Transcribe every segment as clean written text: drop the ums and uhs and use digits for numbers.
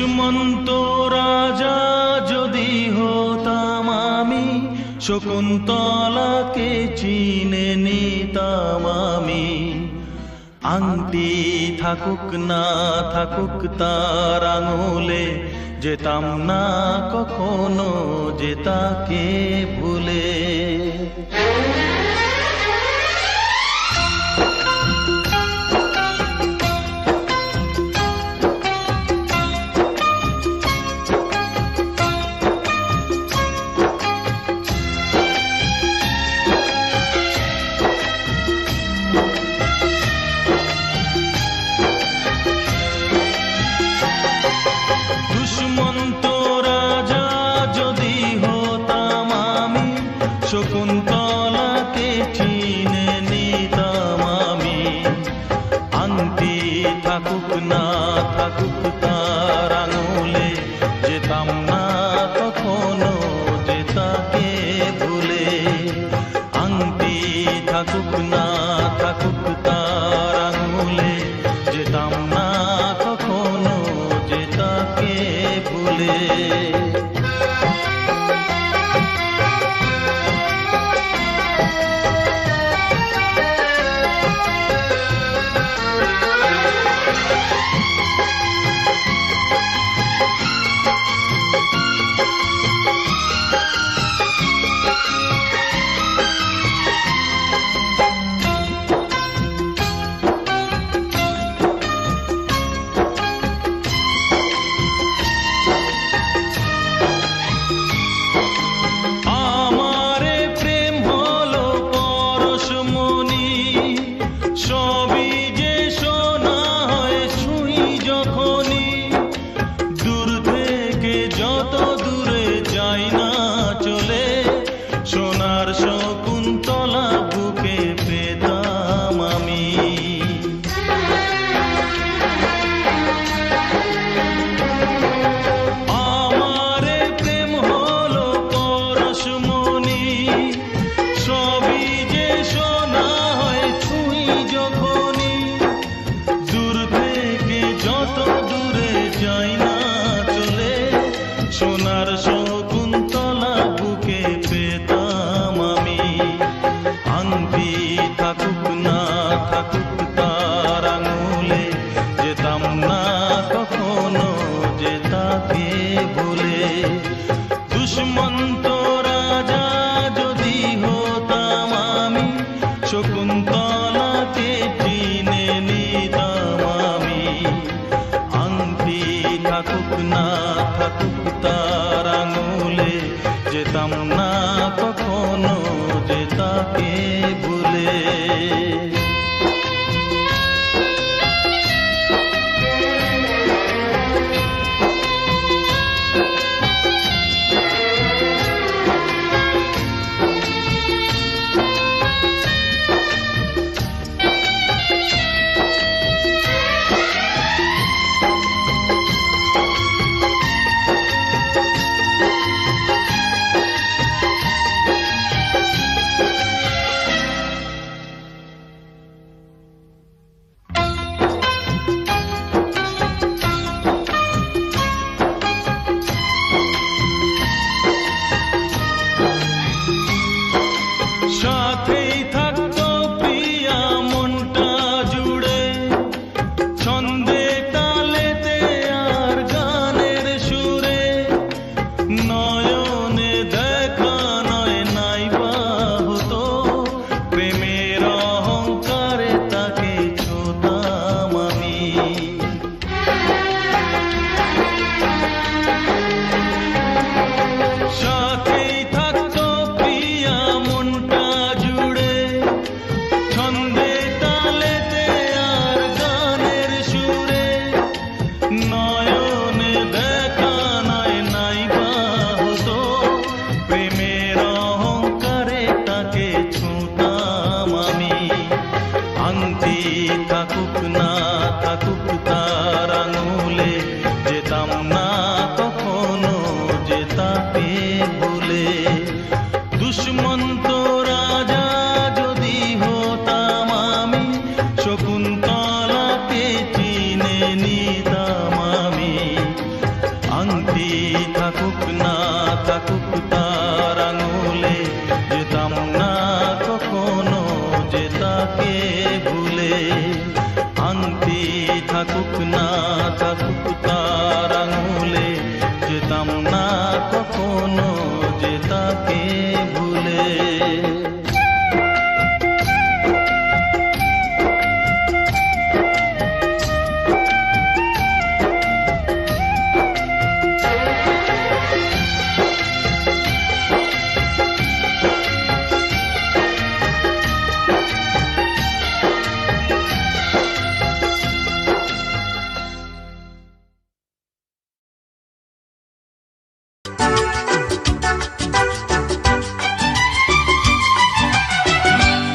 দুষ্মন্ত রাজা যদি হতাম আমি, শকুন্তলাকে চিনে নিতাম আমি। আংটি থাকুক না থাকুক তার আঙুলে, যেতাম না কখনো যে তাকে ভুলে। দুষ্মন্ত রাজা যদি হতাম আমি, শকুন্তলাকে চিনে নিতাম আমি। আংটি থাকুক না থাকুক তার আঙুলে, যেতাম না কখনো যে তাকে ভুলে। আংটি থাকুক না থাকুক তার আঙুলে, যেতাম না কখনো যে তাকে ভুলে। সোনার শকুন্তলা বুকে পেতাম আমি। আমারে প্রেম হলো পরশমণি, সবই যে সোনা হয় ছুঁই যখনই। দূর থেকে যত দূরে যাই না চলে, সোনার শকুন্তলা বুকে পেতাম আমি। আংটি থাকুক না থাকুক তার আঙুলে, যেতাম না কখনো যে তাকে ভুলে। দুষ্মন্ত রাজা যদি হতাম আমি, শকুন্তলাকে চিনে নিতাম আমি। আংটি থাকুক না থাকুক তার আঙুলে, যেতাম না কখনো যে তাকে ভুলে। সাথেই থাকতো প্রিয়া মনটা জুড়ে, ছন্দে তালেতে আর গানের সুরে। নয়নে দেখা নয় নাইবা হতো, প্রেমের অহংকারে তাকে ছোতাম আমি। সাথেই থাকতো প্রিয়া মনটা জুড়ে, ছন্দে তালেতে আর গানের সুরে। নয়নে দেখা নয় নাইবা হতো, প্রেমের অহংকারে তাকে ছুঁতাম আমি। আংটি থাকুক না থাকুক তার আঙুলে, যেতাম না কখনো যে তাকে ভুলে। দুষ্মন্ত রাজা যদি হতাম আমি, শকুন্তলাকে চিনে নিতাম আমি। থাকুক তার আঙুলে, যেতাম না কখনো যে তাকে ভুলে। আংটি থাকুক না থাকুক তার আঙুলে, যেতাম না কখনো যে তাকে ভুলে।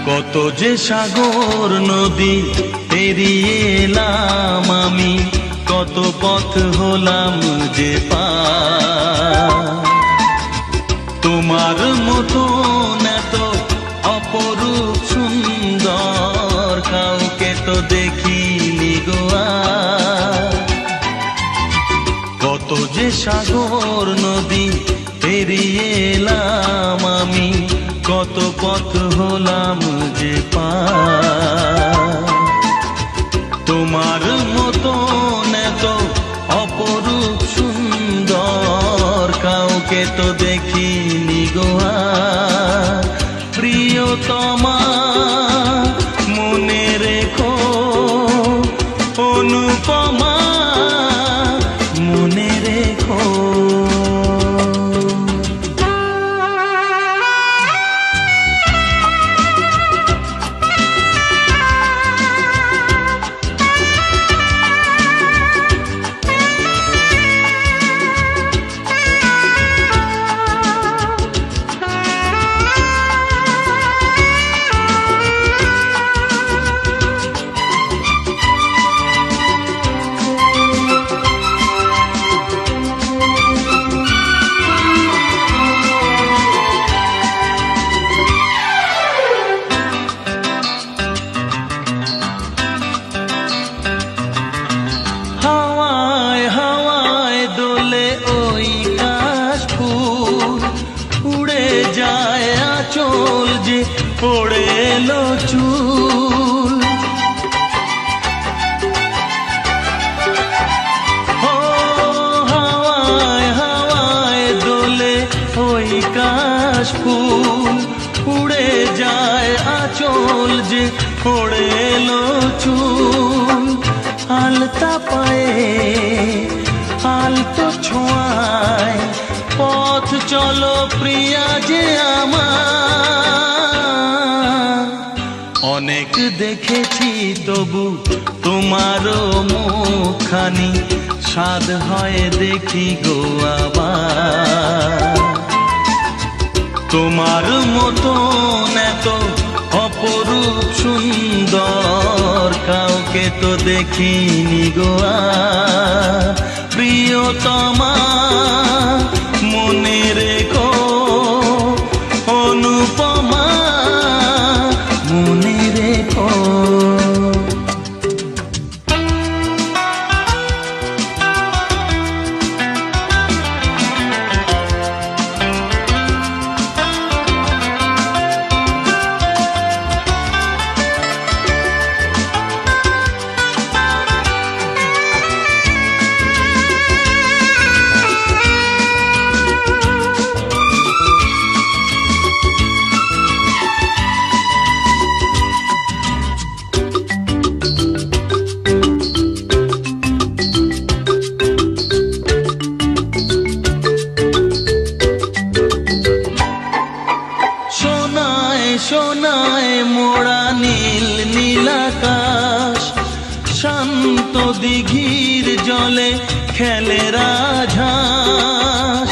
কত যে সাগর নদী পেরিয়ে এলাম আমি, কত পথ হলাম যে পার। তোমার মতো এত অপরূপ সুন্দর কাউকে তো দেখিনি গো আর। কত যে সাগর নদী পেরিয়ে এলাম আমি, কত পথ হলাম যে পার। তোমার মতো এত অপরূপ সুন্দর কাউকে তো দেখিনি গো আর। প্রিয়তমা মনে রেখো, অনুপমা মনে রেখো। পড়ে এলো চুল, ও হাওয়ায় হাওয়ায় দোলে ওই কাশ ফুল। উড়ে যায় আঁচল যে পড়ে এলো চুল। আলতা পায়ে আলতো ছোঁয়ায় পথ চলো প্রিয়া যে আমার। অনেক দেখেছি তবু তোমারও মুখখানি, স্বাদ হয় দেখি গো আবার। তোমার মতো এত অপরূপ সুন্দর কাউকে তো দেখিনি গো আর। প্রিয়তমা মনে রেখো, অনুপমা মনে রেখো। সোনায় মোড়া নীল নীলাকাশ, শান্ত দিঘির জলে খেলে রাজহাঁস।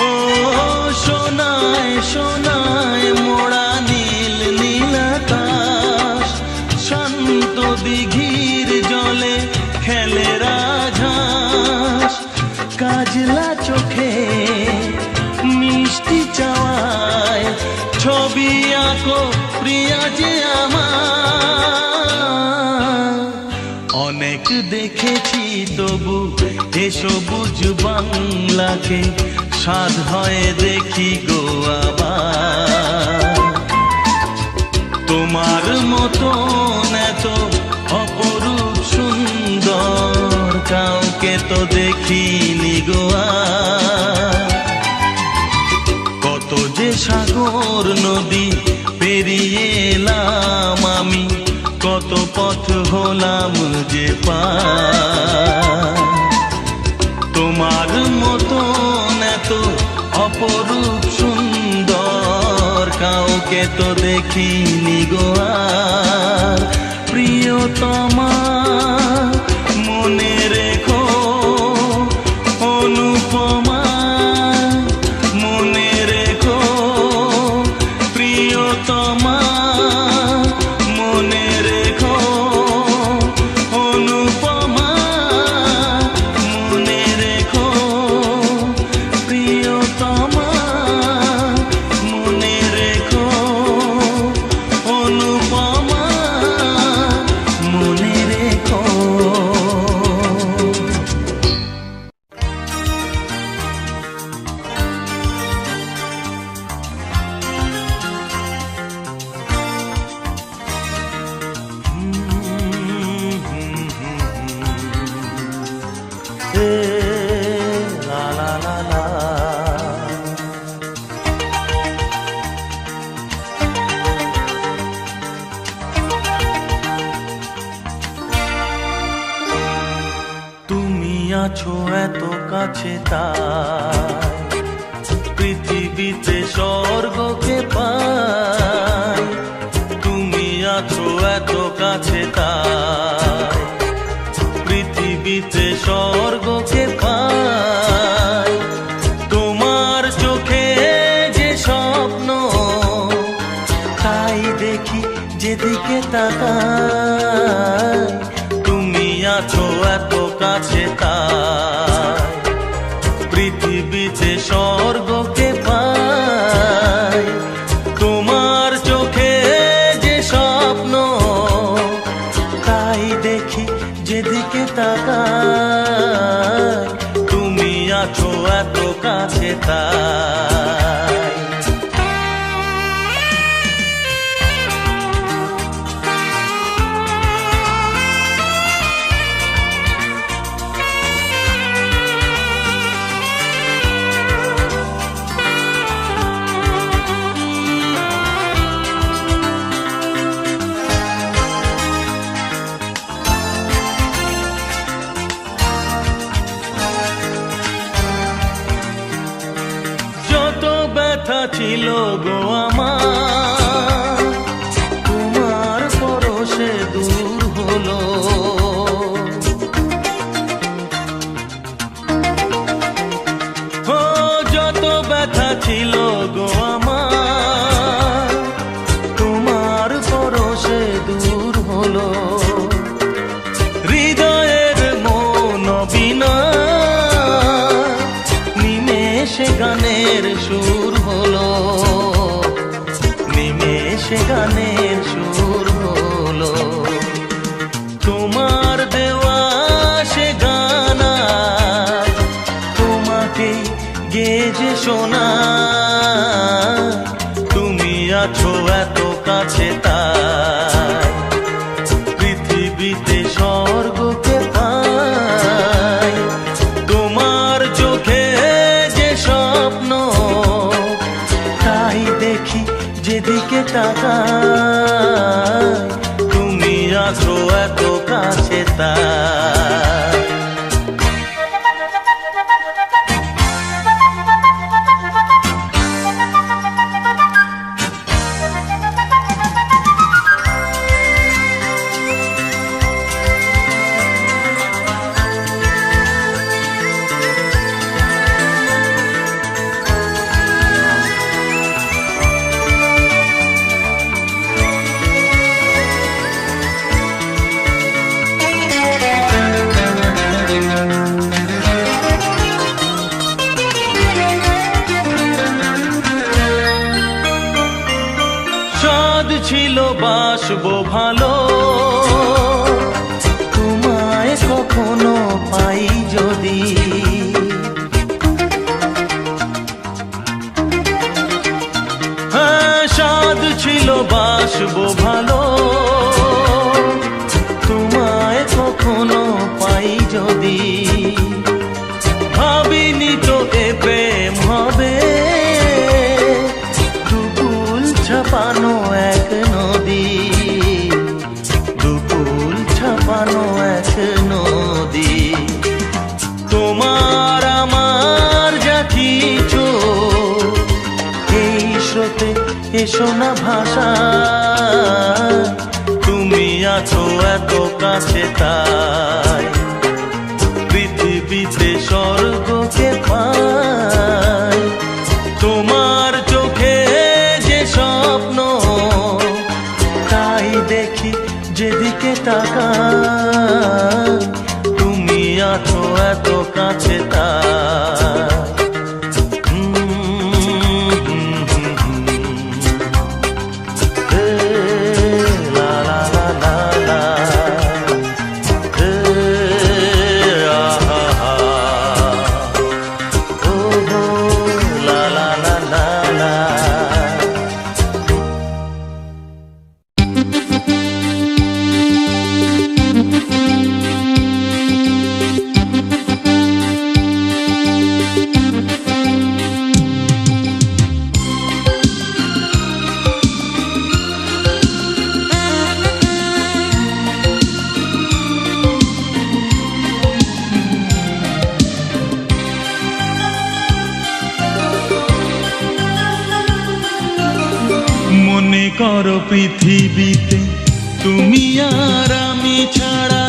ও সোনায় সোনায় মোড়া নীল নীলাকাশ, শান্ত দিঘির জলে খেলে রাজহাঁস। কাজলা চোখে মিষ্টি চাওয়ায় ছবি আঁকো প্রিয়া যে আমার। অনেক দেখেছি তবু এ সবুজ বাংলাকে সাধ হয়ে দেখি গো আবার। তোমার মতন এত অপরূপ সুন্দর কাউকে তো দেখিনি গো আর। কত যে সাগর নদী পেরিয়ে এলাম আমি, কত পথ হলাম যে পার। তোমার মতন এত অপরূপ সুন্দর কাউকে তো দেখিনি গো আর। প্রিয়তমা মনে রেখো, অনুপমা মনে রেখো, প্রিয়তমা মনে রেখো, অনুপমা মনে রেখো, প্রিয়তমা মনে রেখো, অনুপমা মনে রেখো। La la la la, তুমি আছো এত কাছে তাই পৃথিবীতে স্বর্গকে পাই। তুমি আছো এত কাছে তাই পৃথিবীতে স্বর্গকে পাই। তোমার চোখে যে স্বপ্ন তাই দেখি যেদিকে তাকাই। তুমি আছো এত কাছে তাই পৃথিবীতে স্বর্গকে পাই। তোমার চোখে যে স্বপ্ন তাই দেখি যেদিকে তাকাই। তুমি আছো এত কাছে তাই। ব্যথা ছিল গো আমার, তোমার পরশে দূর হলো। ও যত ব্যথা ছিল গো আমার, তোমার পরশে দূর হলো। হৃদয়ের মন বিনা নিমেষে গানের সুর হলো, নিমেষে গানের সুর হলো। তোমার দেওয়া সে গানা তোমাকে গেজে শোনা। তুমি আছো এত কাছে তাই পৃথিবীতে স্বর্গকে পাই। তোমার চোখে যে স্বপ্ন তাই দেখি যেদিকে তাকাই। তুমি আছো এত কাছে তাই। ছিল বাসবো ভালো, তোমায় কখনো পাই যদি। বাসবো ভালো, তোমায় কখনো পাই যদি। ভাবিনি তো এ প্রেম হবে, দুকুল ছাপানো এক নদী, দুকুল ছাপানো এক নদী। তোমার আমার যা কিছু এই স্রোতে এসো না ভাষা, তুমি আছো এত কাছে তাই পৃথিবীতে স্বর্গকে পাই। তোমার চোখে যে স্বপ্ন তাই দেখি যেদিকে তাকাই, তুমি আছো এত কাছে তাই। মনে করো পৃথিবীতে তুমি আর আমি ছাড়া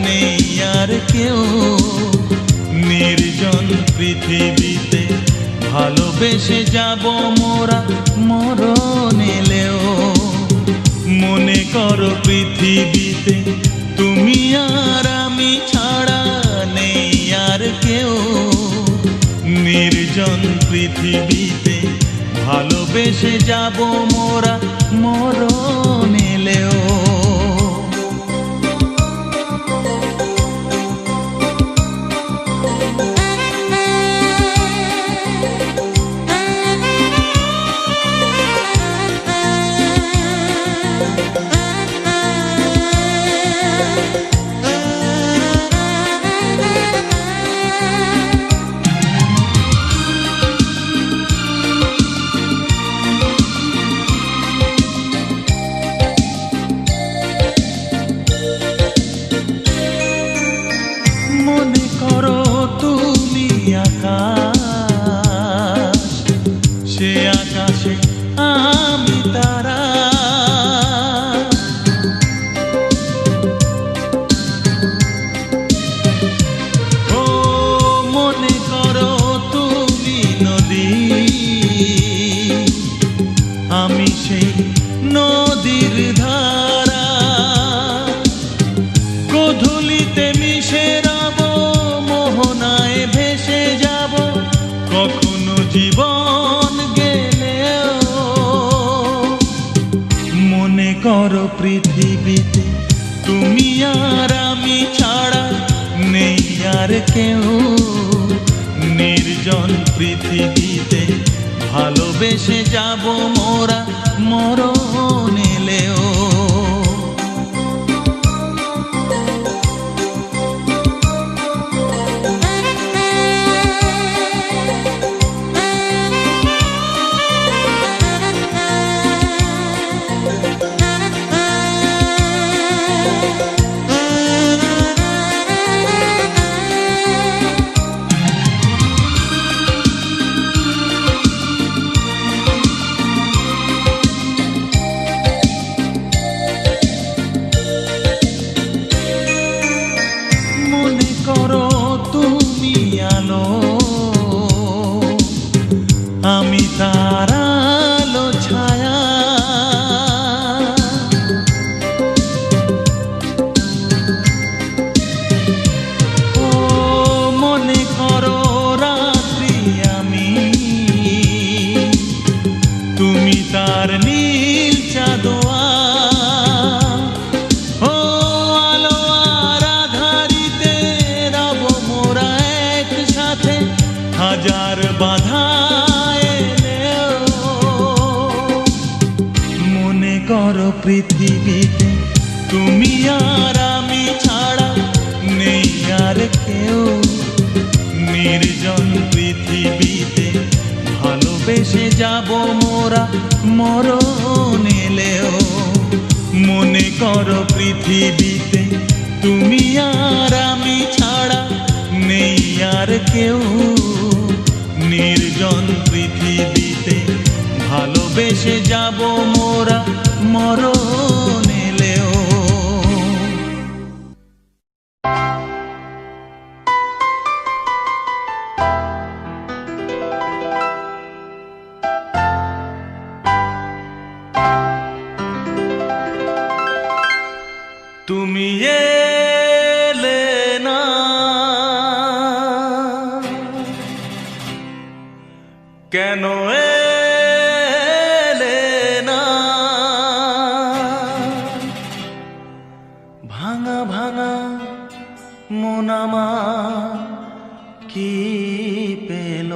নেই আর কেউ, নির্জন পৃথিবীতে ভালোবেসে যাব মোরা মরণ এলেও। মনে করো পৃথিবীতে তুমি আর আমি ছাড়া নেই আর কেউ, নির্জন পৃথিবীতে ভালোবেসে যাব মোরা মরণ এলেও। মনে করো তুমি আকাশ, সে আকাশে আমি তারা। ও মনে করো তুমি নদী, আমি সেই নদীর ধারা। গোধূলিতে মিশে রব, মোহনায় ভেসে যাব, কখনো জীবন গেলেও। মনে করো পৃথিবীতে তুমি আর আমি ছাড়া নেই আর কেউ, নির্জন পৃথিবীতে ভালোবেসে যাব মোরা মরণ এলেও। করো পৃথিবীতে তুমি আর আমি ছাড়া নেই আর কেউ। নির্জন পৃথিবীতে ভালোবেসে যাব মোরা মরণ এলেও। মনে করো পৃথিবীতে তুমি আর আমি ছাড়া নেই আর কেউ। নির্জন পৃথিবীতে ভালোবেসে যাব মোরা মরণ এলেও। তুমি এলে না, কেন এলে না? ভাঙা ভাঙা মন আমার কি পেল?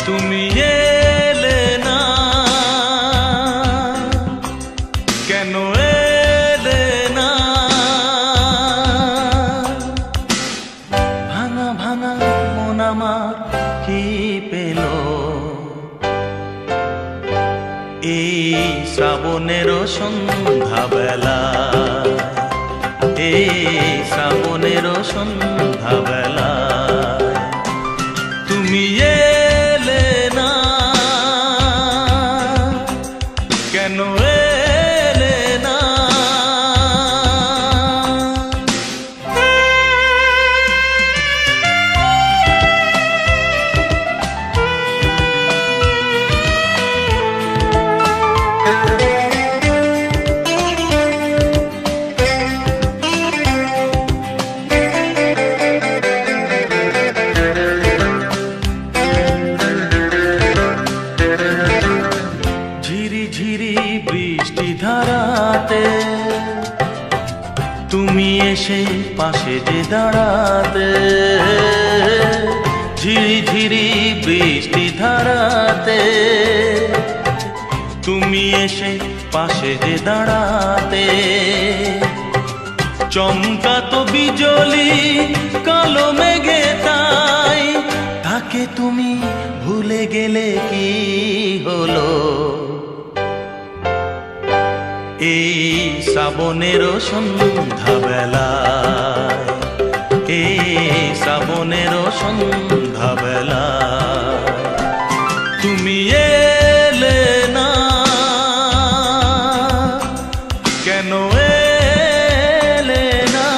তুমি এলে না, কেন এলে না? ভাঙা ভাঙা মন আমার কি পেল? এই শ্রাবণের সন্ধ্যাবেলা, এই শ্রাবণের সন্ধ্যাবেলা তুমি এলে না, কেন এলে না? তুমি এসে পাশে যে দাঁড়াতে, ঝিরি ঝিরি বৃষ্টি ধারাতে তুমি এসে পাশে যে দাঁড়াতে। চমকাতো বিজলি কালো মেঘে তাই, তাকে তুমি ভুলে গেলে কি হলো? এই শ্রাবণের সন্ধ্যাবেলায়, এই শ্রাবণের সন্ধ্যাবেলায় তুমি এলে না, কেন এলে না?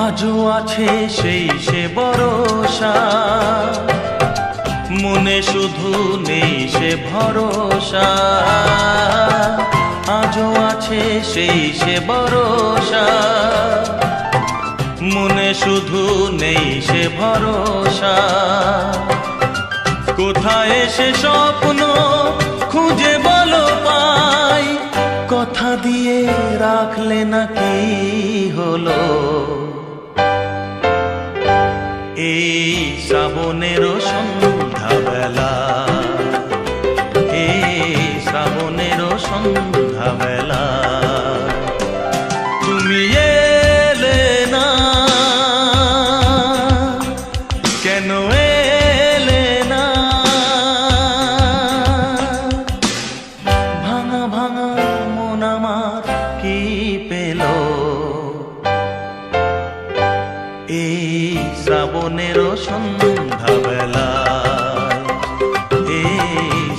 আজও আছে সেই সে ভরসা, মনে শুধু নেই সে ভরসা। আজও আছে সেই সে ভরসা, মনে শুধু নেই সে ভরসা। কোথায় সে স্বপ্ন খুঁজে বলো পাই, কথা দিয়ে রাখলে না কি হলো? এই শ্রাবণের সন্ধ্যাবেলা, এই শ্রাবণের সন্ধ্যাবেলা তুমি এলে না, কেন এলে না? ভাঙা ভাঙা মন আমার কি পেল? এই শ্রাবণের সন্ধ্যাবেলায়, এই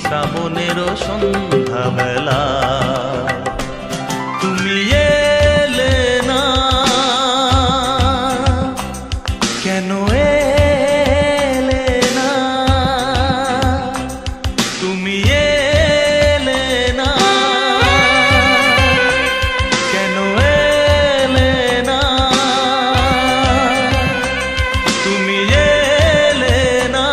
শ্রাবণের সন্ধ্যাবেলায় তুমি এলে না, কেন এলে না, তুমি এলে না, কেন এলে না, তুমি এলে না,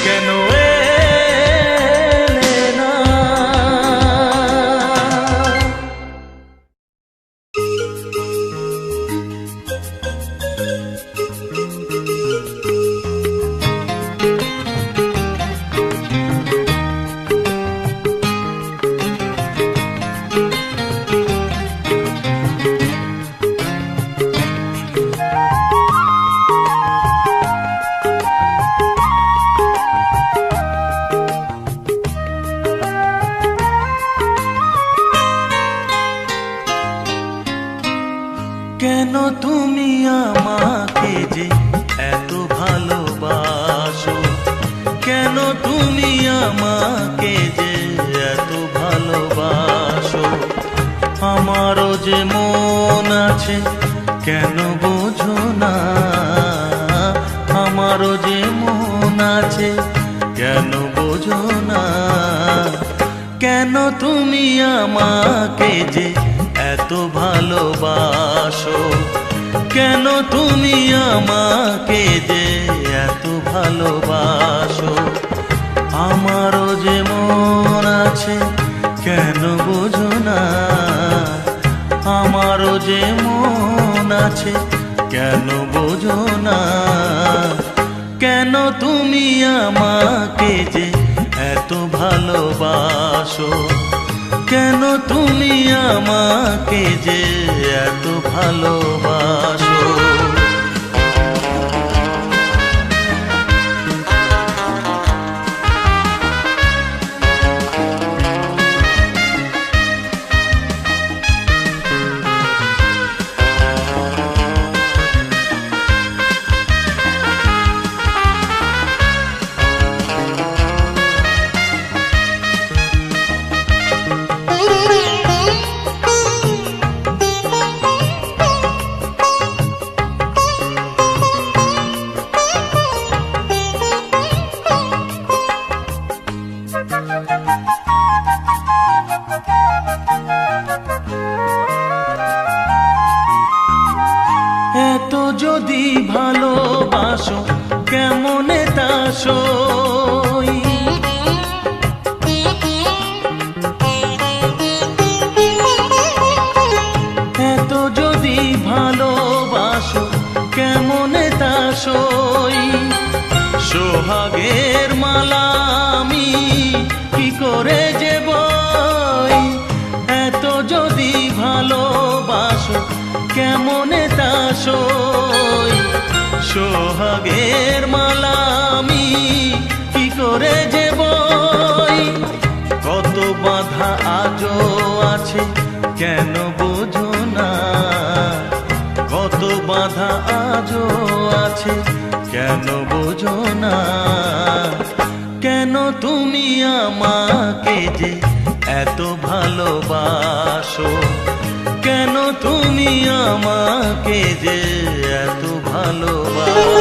কেন এলে না। কেন তুমি আমাকে যে এত ভালোবাসো, কেন তুমি আমাকে যে এত ভালোবাসো, আমারও যে মন আছে কেন বোঝো না, আমারও যে মন আছে কেন বোঝো না, কেন তুমি আমাকে যে এত ভালোবাসো, কেন তুমি আমাকে যে এত ভালোবাসো, আমারও যে মন আছে কেন বোঝো না, আমারও যে মন আছে কেন বোঝো না, কেন তুমি আমাকে যে এত ভালোবাসো, কেন তুমি আমাকে যে এত ভালোবাসো। এত যদি ভালোবাসো কেমনে তা সই, এত যদি ভালোবাসো কেমনে তা সই, সোহাগের মালা আমি কি করে যে বই, এত যদি ভালোবাসো কেমনে তা সই, সোহাগের মালা আমি কি করে যে বই, কত বাধা আজও আছে কেন বোঝো না, কত বাধা আজও আছে কেন বোঝো না, কেন তুমি আমাকে যে এত ভালোবাসো, কেন তুমি আমাকে যে এত ভালোবাসো।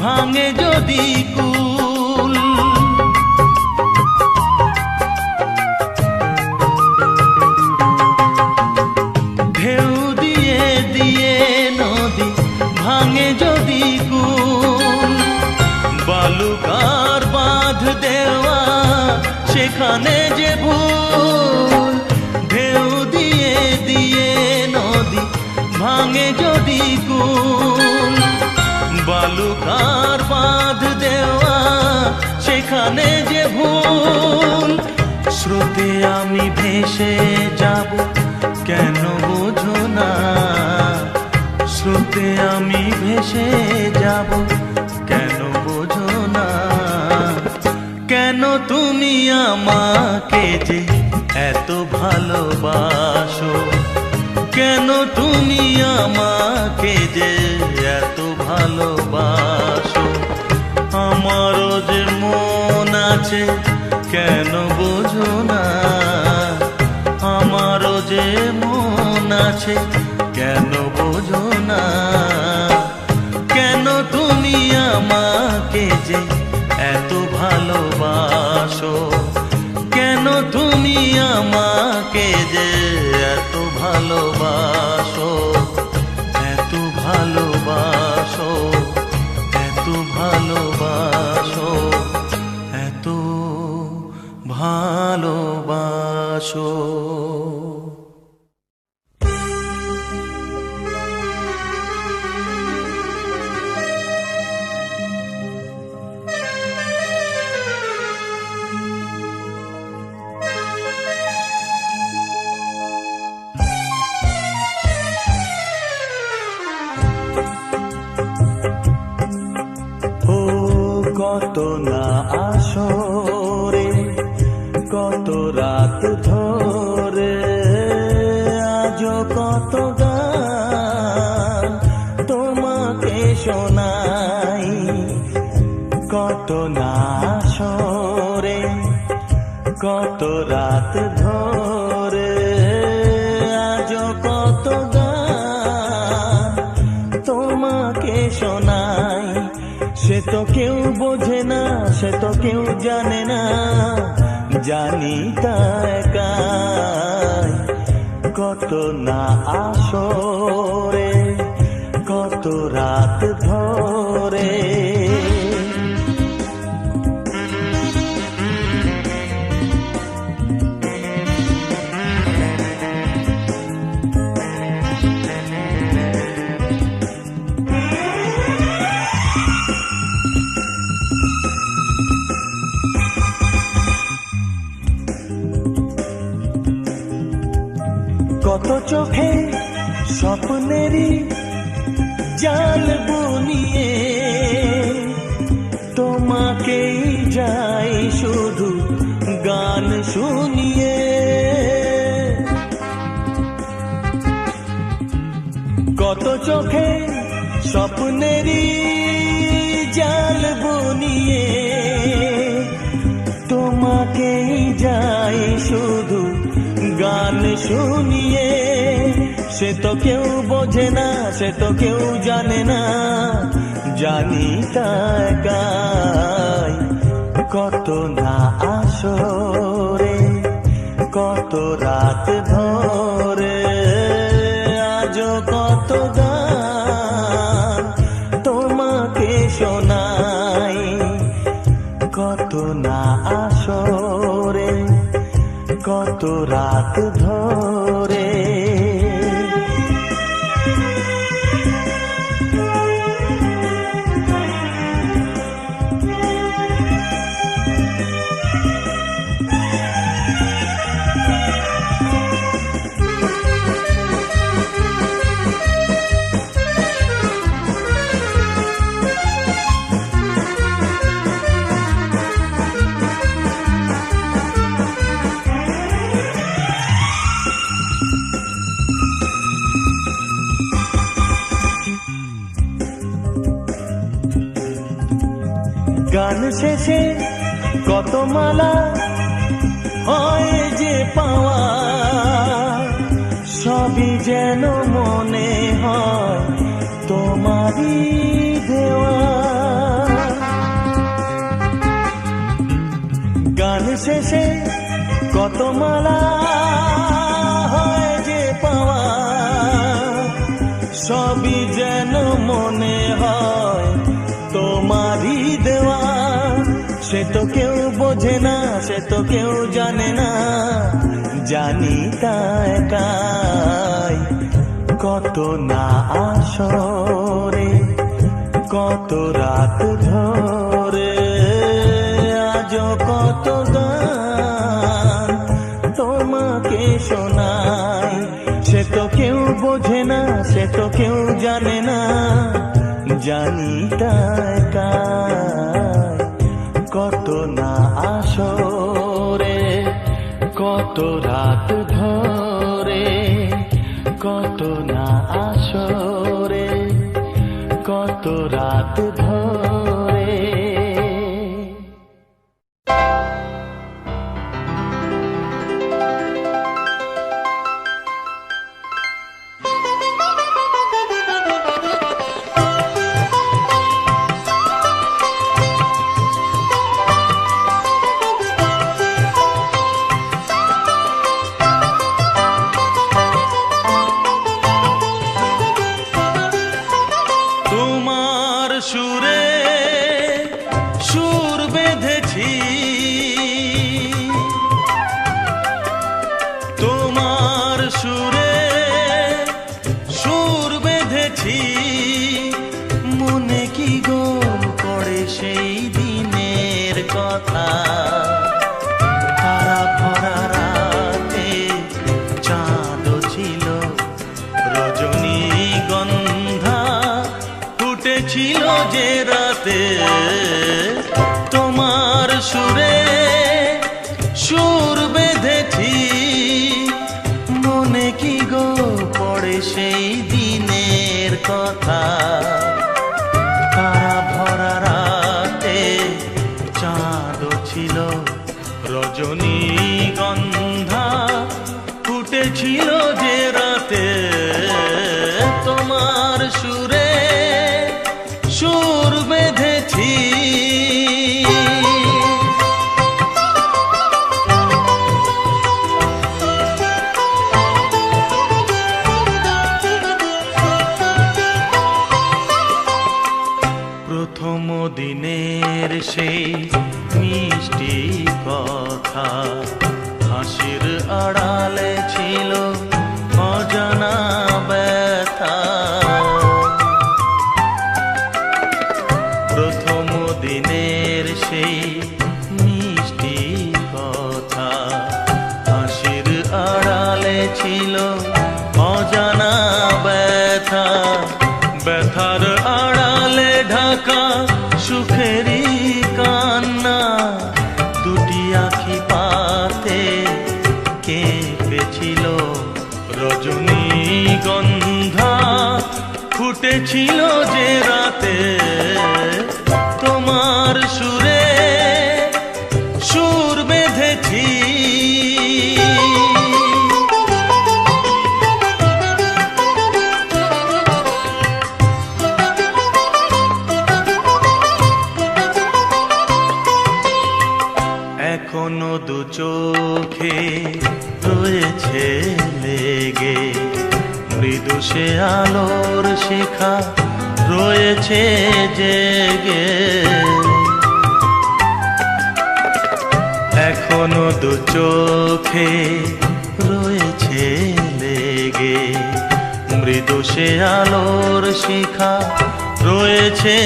ভাঙে যদি কুল, ঢেউ দিয়ে দিয়ে নদী ভাঙে যদি কুল, বালুকার বাঁধ দেওয়া সেখানে যে ভুল, ঢেউ দিয়ে দিয়ে নদী ভাঙে যদি কুল, জানে যে ভুল, স্রোতে আমি ভেসে যাব কেন বোঝো না, স্রোতে আমি ভেসে যাব কেন বোঝো না। কেন তুমি আমাকে যে এত ভালোবাসো, কেন তুমি আমাকে যে এত ভালোবাসো। আমারও যে মন আছে কেন বোঝো না, আমারও যে মন আছে কেন বোঝো না। কেন তুমি আমাকে যে এত ভালোবাসো, কেন তুমি আমাকে যে এত ভালোবাসো, এত ভালোবাসো, এত ভালোবাসো, এত ভালোবাসো। কত না আসরে, কত রাত ধরে, আজও কত গান তোমাকে শোনাই। কত না আসরে, কত রাত ধরে, আজও কত গান তোমাকে শোনাই। সে তো কেউ বোঝে না, সে তো কেউ জানে না, জানি তা একাই। কত না আসরে, কত রাত ধরে। কত চোখে স্বপ্নেরই জাল বুনিয়ে তোমাকেই যাই শুধু গান শুনিয়ে। কত চোখে স্বপ্নেরই জাল বুনিয়ে তোমাকেই যাই শুধু গান শুনিয়ে। সে তো কেউ বোঝে না, সে তো কেউ জানে না, জানি তা একাই। কত না আসরে, কত রাত ধরে, আজও কত গান তোমাকে শোনাই। কত না আসরে, কত রাত ধরে। গান শেষে কত মালা হয় যে পাওয়া, সবই যেন মনে হয় তোমারই দেওয়া। গান শেষে কত মালা হয় যে পাওয়া, সবই যেন মনে হয় তোমারই দেওয়া। সে তো কেউ বোঝে না, সে তো কেউ জানে না, জানি তা একাই। কত না আসরে, কত রাত ধরে, আজও কত গান তোমাকে শোনায়, সে তো কেউ বোঝে না, সে তো কেউ জানে না, জানি তাই কার। কত না আসরে, কত রাত ধরে, কত না আসরে, কত রাত ধরে। তোমার সুরে সুর বেঁধেছি, তোমার সুরে সুর বেঁধেছি, মনে কি গোল পড়ে সেই দিনের কথা। তারা ভরা রাতে চাঁদ ছিল, রজনীগন্ধা ফুটেছিল যে রাতে। তোমার সুরে সুর বেঁধেছি, মনে কি গো পড়ে সেই দিনের কথা। তারা ভরা রাতে চাঁদ ছিল, রজনীগন্ধা ফুটেছিল যে রাতে। তোমার সুরে সুর বেঁধেছি। প্রথম দিনের সেই মিষ্টি কথা, হাসির আড়ালে ছিল অজানা ব্যথা। প্রথম দিনের সেই মিষ্টি কথা, হাসির আড়ালে ছিল অজানা ব্যথা। ব্যথার আড়ালে ঢাকা সুখেরই কান্না, দুটি আঁখি পাতে কেঁপেছিল, রজনীগন্ধা ফুটেছিল যে রাতে। তোমার সুরে সুর বেঁধেছি। এখনো দু চোখে রয়েছে লেগে, মৃদু সে আলোর শিখা রয়েছে জেগে। এখনো দু চোখে রয়েছে লেগে, মৃদু সে আলোর শিখা রয়েছে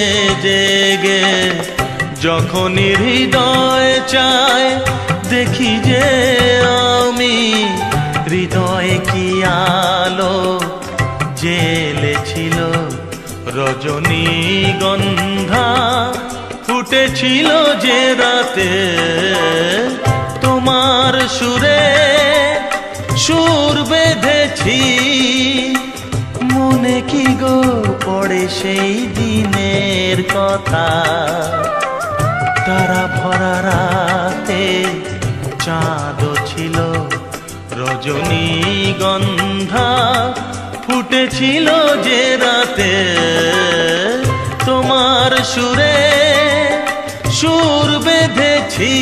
জেগে। যখনই হৃদয় চায় দেখি যে আমি, হৃদয়ে কি আলো জ্বেলেছিল, রজনীগন্ধা ফুটেছিল যে রাতে। তোমার সুরে সুর বেঁধেছি, মনে কি গো পড়ে সেই দিনের কথা। তারা ভরা রাতে চাঁদ ছিল, রজনীগন্ধা ফুটেছিল যে রাতে। তোমার সুরে সুর বেঁধেছি।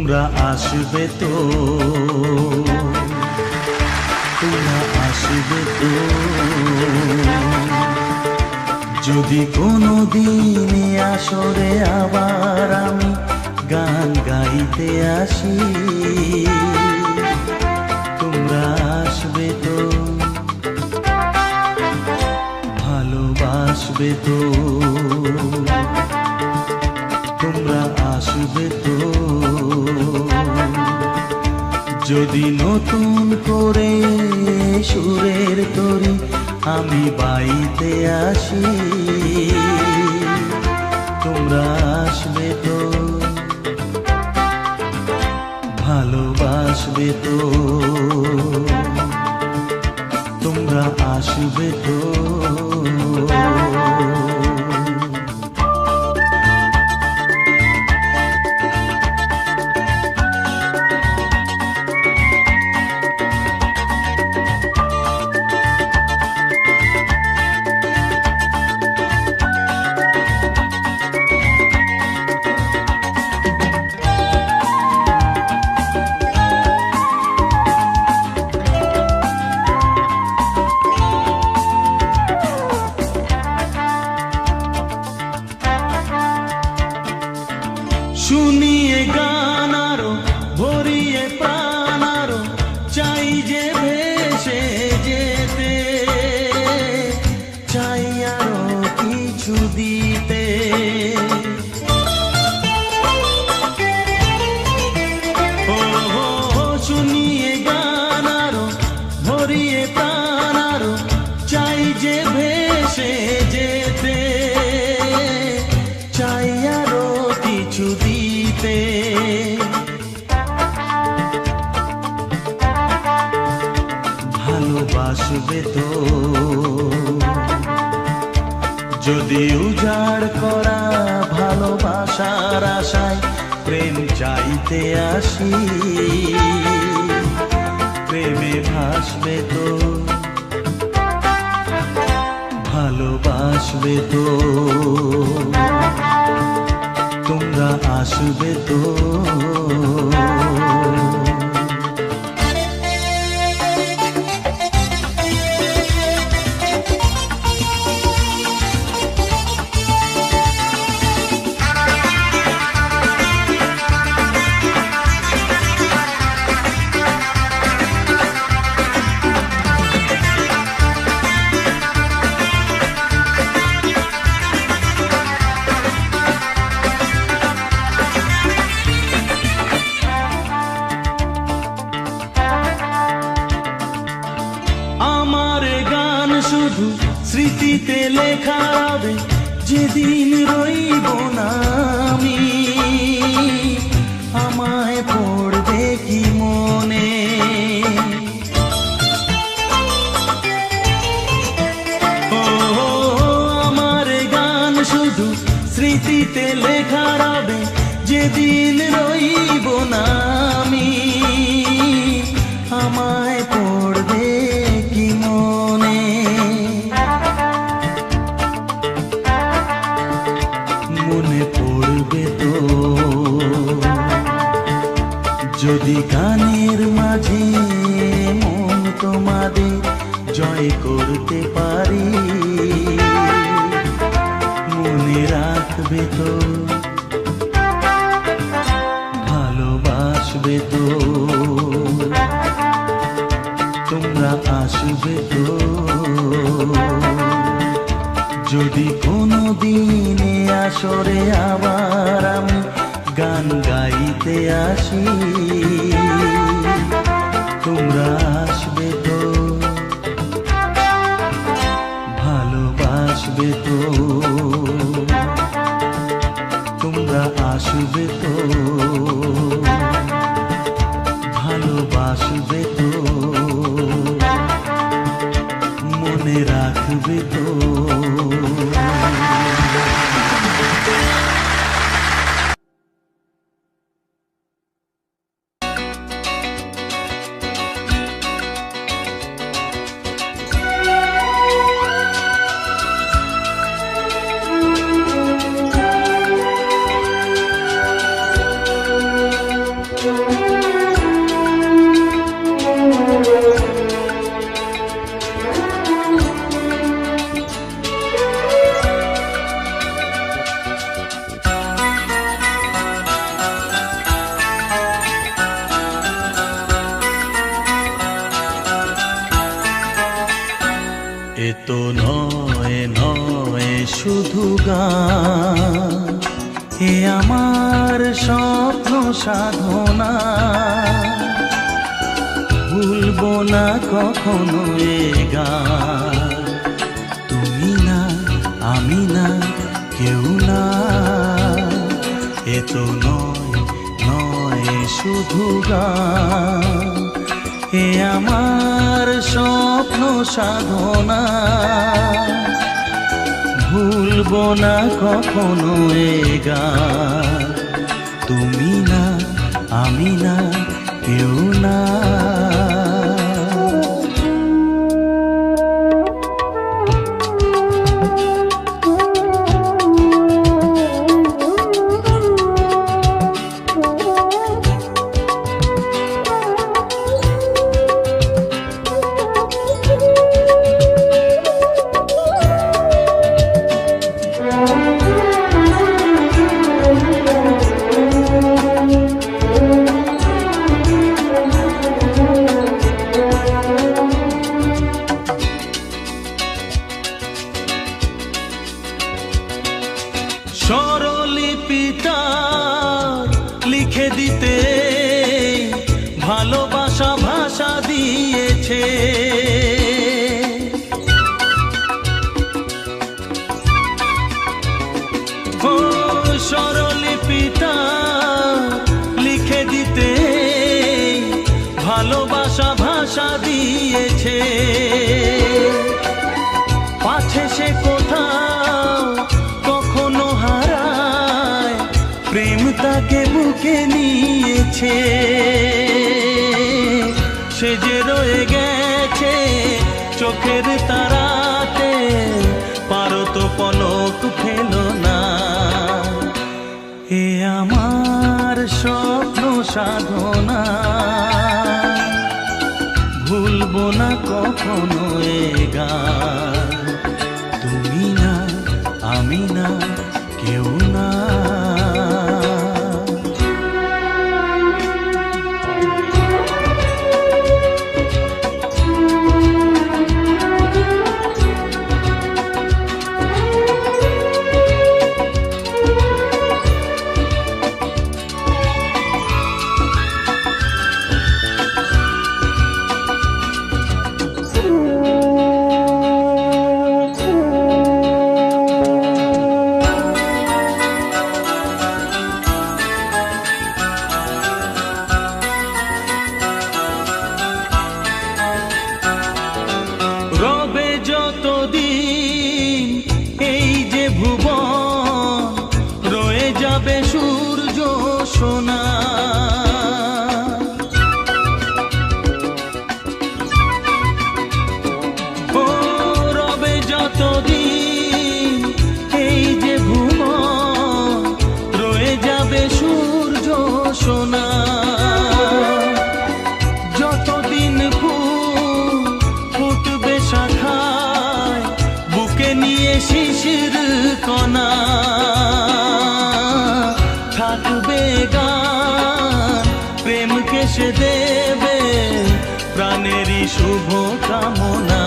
তোমরা আসবে তো, তোমরা আসবে তো। যদি কোনো দিনে আসরে আবার আমি গান গাইতে আসি, তোমরা আসবে তো, ভালোবাসবে তো, তোমরা আসবে তো। যদি নতুন করে সুরের তরি আমি বাইতে আসি, তোমরা আসবে তো, ভালোবাসবে তো, তোমরা আসবে তো। শুনিয়ে গান আরো ভরিয়ে প্রাণ আরো চাই যে ভেসে যেতে, চাই আরো কিছু দিতে। ও শুনিয়ে গান আরো ভরিয়ে প্রাণ আরো চাই যে ভেসে যেতে, চাই আরো কিছু দিতে। ভালোবাসবে তো, যদি উজাড় করা ভালোবাসার আশায় প্রেম চাইতে আসি, প্রেমে ভাসবে তো, ভালোবাসবে তো, তোমরা আসবে তো। শুধু স্মৃতিতে লেখা হবে, যেদিন রইব না আমি, আমায় পড়বে কি মনে। ও আমার গান শুধু স্মৃতিতে লেখা হবে, যেদিন রইব না আমি, আমায় পড়বে কি মনে। মনে পড়বে তো, যদি গানের মাঝে মন তোমাদের জয় করতে পারি। মনে রাখবে তো, ভালোবাসবে তো, তোমরা আসবে তো। যদি কোনো দিনে আসরে আবার আমি গান গাইতে আসি, তোমরা আসবে তো, ভালোবাসবে তো, তোমরা আসবে তো, ভালোবাসবে তো, মনে রাখবে তো। এ তো নয় নয় শুধু গান, এ আমার স্বপ্ন সাধনা। ভুলবো না কখনো এ গান, তুমি না আমি না কেউ না। এ তো নয় নয় শুধু গান, এ আমার স্বপ্ন সাধনা। ভুলবো না কখনো এ গান, তুমি না আমি না কেউ না। স্বরলিপিটা লিখে দিতে ভালোবাসা ভাষা দিয়েছে। ও স্বরলিপিটা লিখে দিতে ভালোবাসা ভাষা দিয়েছে। পাছে সে কোথাও কখনো হারায়, প্রেম তাকে বুকে নিয়েছে। সে যে রয়ে গেছে চোখের তারাতে, পারো তো পলক ফেলো না। এ আমার স্বপ্ন সাধনা, ভুলবো না কখনো এ গান, তুমি না আমি না কেউ না। রবে যতদিন এই যে ভুবন, রয়ে যাবে সূর্য সোনা। ও রবে যতদিন এই যে ভুবন, রয়ে যাবে সূর্য সোনা। যতদিন ফুটবে শাখায়, বুকে নিয়ে শিশির কণা। থাকবে গান প্রেমকে সে দেবে প্রাণেরই শুভ কামনা।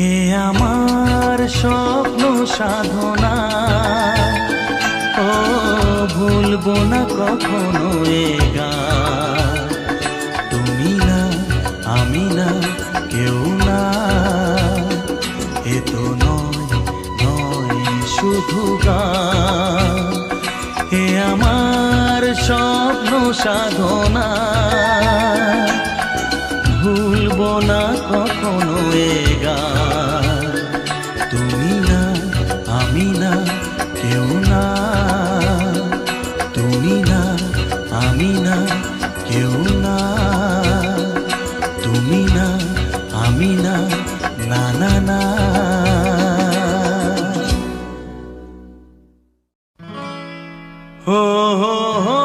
এ আমার স্বপ্ন সাধনা, ও ভুলবো না কখনো এ গান, তুমি না আমি না কেউ না। এ তো নয় নয় শুধু গান, এ আমার স্বপ্ন সাধনা। ভুলবো না কখনো এ গান, তুমি না আমি না কেউ না। তুমি না আমি না কেউ না। তুমি না আমি না না না না। হো হো হো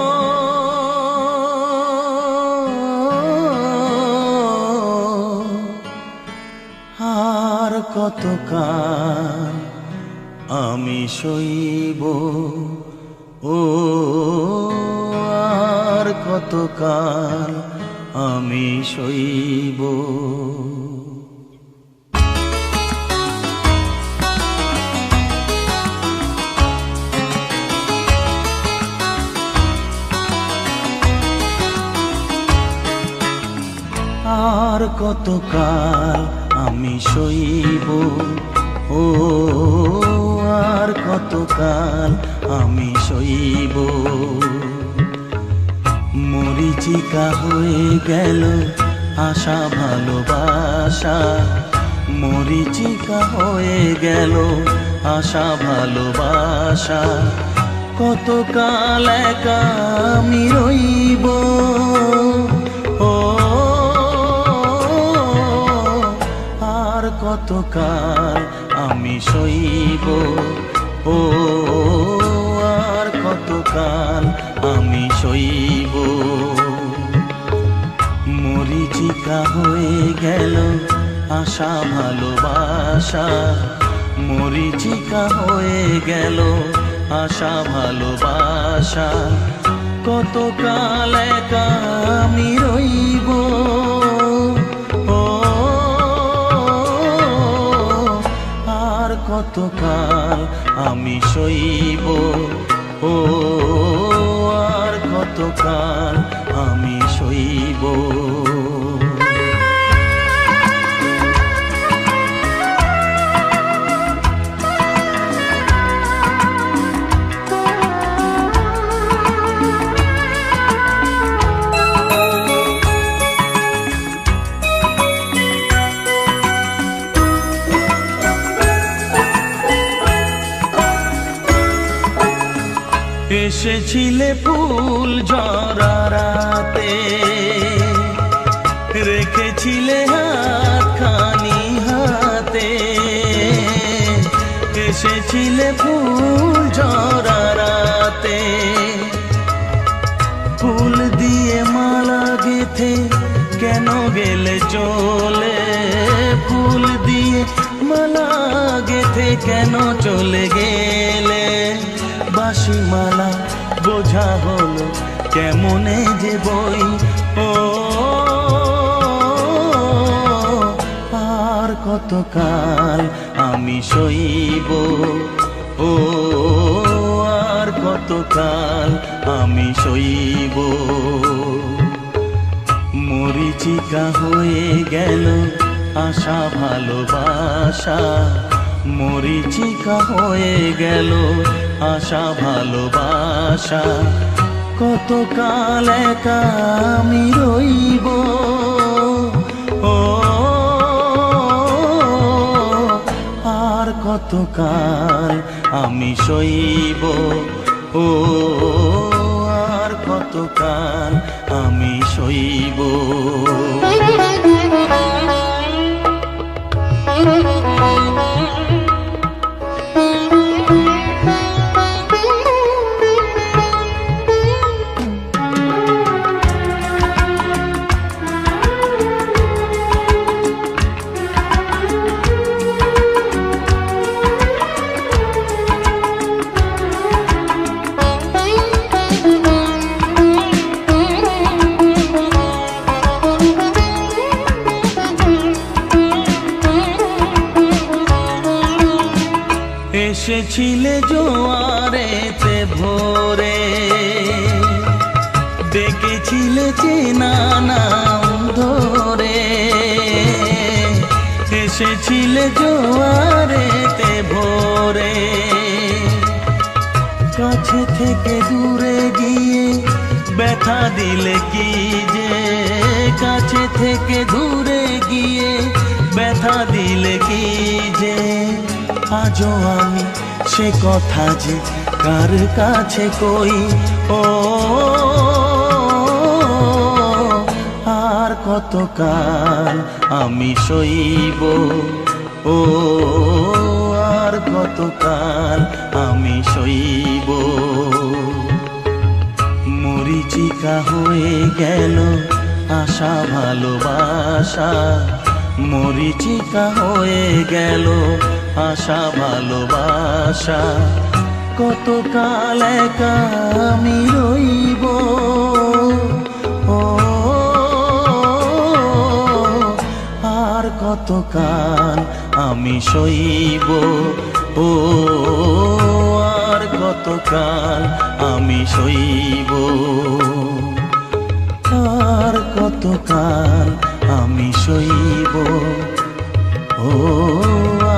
আর কতকাল আমি সইব, ও আর কতকাল আমি সইব। কতকাল আমি সইব, ও আর কতকাল আমি সইব। মরীচিকা হয়ে গেল আশা ভালোবাসা, মরীচিকা হয়ে গেল আশা ভালোবাসা। কতকাল একা আমি রইব, ও আর কতকাল আমি সইব, ও আর কতকাল আমি সইব। মরীচিকা হয়ে গেল আশা ভালোবাসা, মরীচিকা হয়ে গেল আশা ভালোবাসা। কতকাল একা আমি রইব, ও আর কতকাল আমি সইব, ও আর কতকাল আমি সইব। এসেছিলে ফুল ঝরা রাতে, রেখেছিলে হাতখানি হাতে। এসেছিলে ফুল ঝরা রাতে, ফুল দিয়ে মালা গেথে কেন গেলে চলে, ফুল দিয়ে মালা গেথে কেন চলে গেলে। বাঁশি মালা বোঝা হলো কেমনে যে বই, ও আর কতকাল আমি সইব, ও আর কতকাল আমি সইব। মরীচিকা হয়ে গেল আশা ভালোবাসা, মরীচিকা হয়ে গেল আশা ভালোবাসা। কতকাল একা আমি রইব, ও আর কতকাল আমি সইব, ও আর কতকাল আমি সইব। এসেছিলে জোয়ারেতে ভোরে, ডেকেছিলে চেনা নাম ধরে। এসেছিলে জোয়ারেতে ভোরে, কাছে থেকে দূরে গিয়ে ব্যথা দিলে কি যে, কাছে থেকে দূরে গিয়ে ব্যথা দিলে কি যে। আজও আমি সে কথা যে কার কাছে কই, ও আর কতকাল আমি সইব, ও আর কতকাল আমি সইব। মরীচিকা হয়ে গেল আশা ভালোবাসা, মরীচিকা হয়ে গেল আশা ভালোবাসা। কতকাল একা আমি রইব, ও আর কতকাল আমি সইব, ও আর কতকাল আমি সইব, আর কতকাল আমি সইব, ও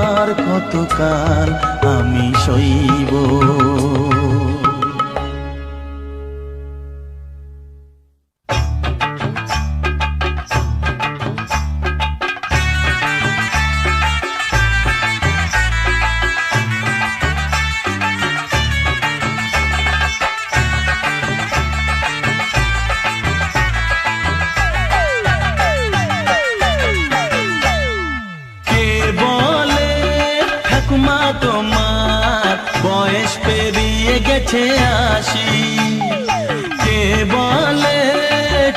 আর কতকাল আমি সইব। তোমার বয়স পেরিয়ে গেছে ৮০, কে বলে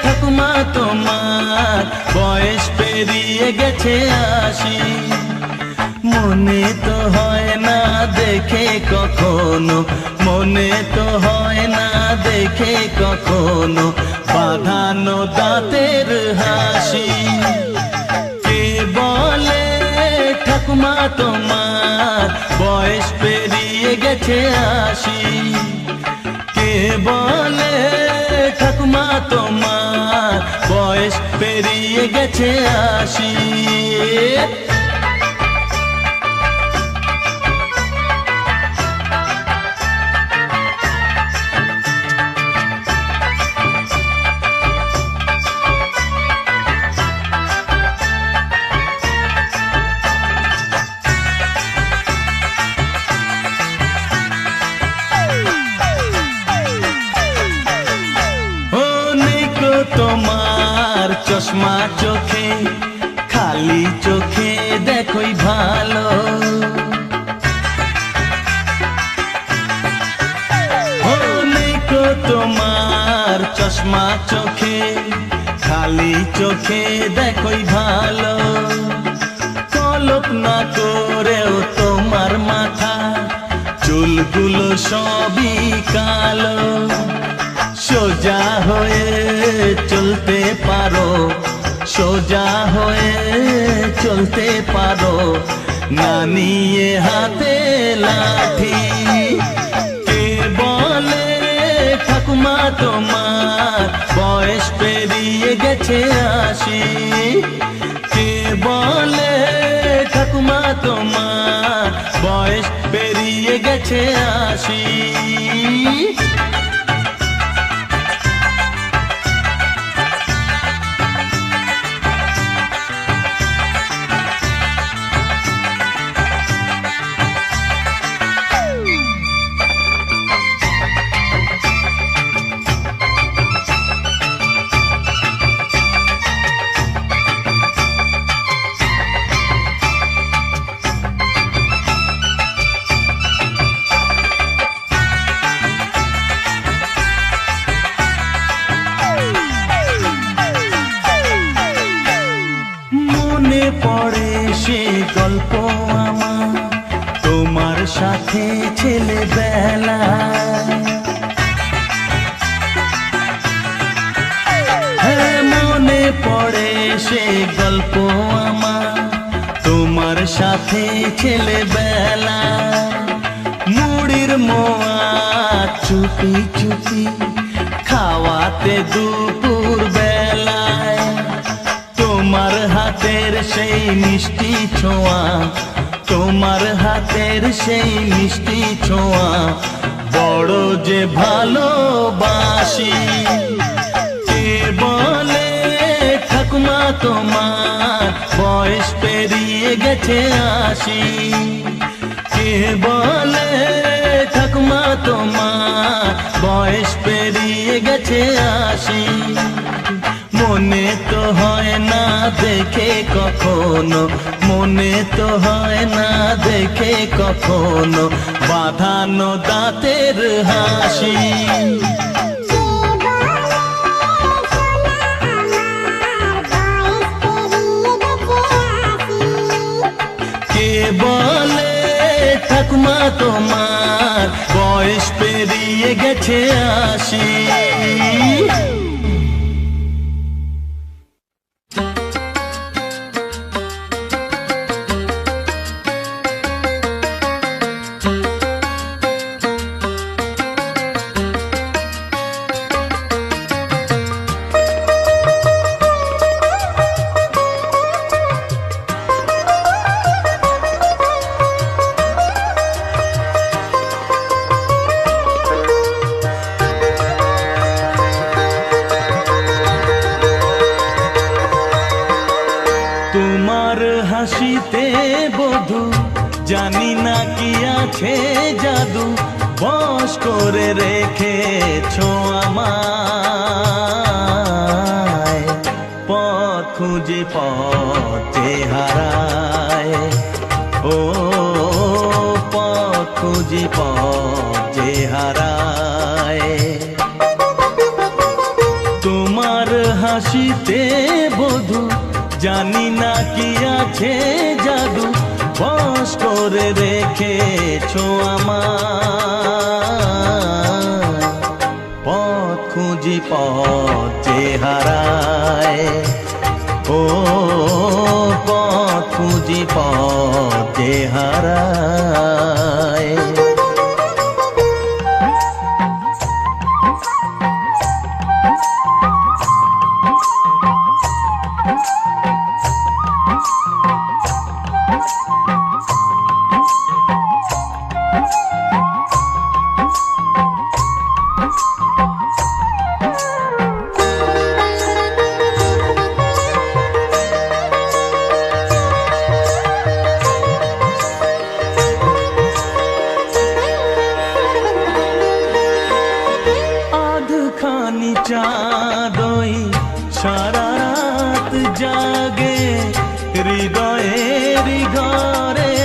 ঠাকুমা তোমার বয়স পেরিয়ে গেছে ৮০। মনে তো হয় না দেখে কখনো, মনে তো হয় না দেখে কখনো বাঁধানো দাঁতের হাসি। কে বলে ঠাকুমা তোমার বয়স পেরিয়ে গেছে ৮০, কে বলে ঠাকুমা তোমার বয়স পেরিয়ে গেছে ৮০। তোমার চশমা চোখে, খালি চোখে দেখোই ভালো, তোমার চশমা চোখে, খালি চোখে দেখোই ভালো। কল্পনা করেও তোমার মাথা চুলগুলো সবই কালো। সোজা হয়ে চলতে পারো, সোজা হয়ে চলতে পারো, না নিয়ে হাতে লাঠি। কে বলে ঠাকুমা তোমার বয়স পেরিয়ে গেছে ৮০, কে বলে ঠাকুমা তোমার বয়স পেরিয়ে গেছে ৮০। পড়ে সে গল্প আমার তোমার সাথে ছেলেবেলা, মনে পড়ে সে গল্প আমার তোমার সাথে ছেলেবেলা। মুড়ির মোয়া চুপি চুপি খাওয়াতে দুপুর বেলায়, তোমার হাতের সেই মিষ্টি ছোঁয়া, তোমার হাতের সেই মিষ্টি ছোঁয়া বড় যে ভালোবাসি। কে বলে ঠাকুমা তোমার বয়স পেরিয়ে গেছে ৮০, কে বলে ঠাকুমা তোমার বয়স পেরিয়ে গেছে ৮০। মনে তো হয় না দেখে কখনো, মনে তো হয় না দেখে কখনো বাঁধানো দাঁতের হাসি। কে বলে ঠাকুমা তোমার বয়স পেরিয়ে গেছে ৮০। তোমার হাসিতে বধু জানি না কি আছে জাদু বশ করে রেখেছো আমায় পথ খুঁজে পথে হারায় ও পথ খুঁজে পথে হারায় তোমার হাসিতে বধু জানি না কি আছে জাদু বশ করে রেখেছো আমায় পথ খুঁজি পথে হারায় ও পথ খুঁজি পথে হারায় আধখানি চাঁদই সারা রাত জাগে হৃদয়ের ঘরে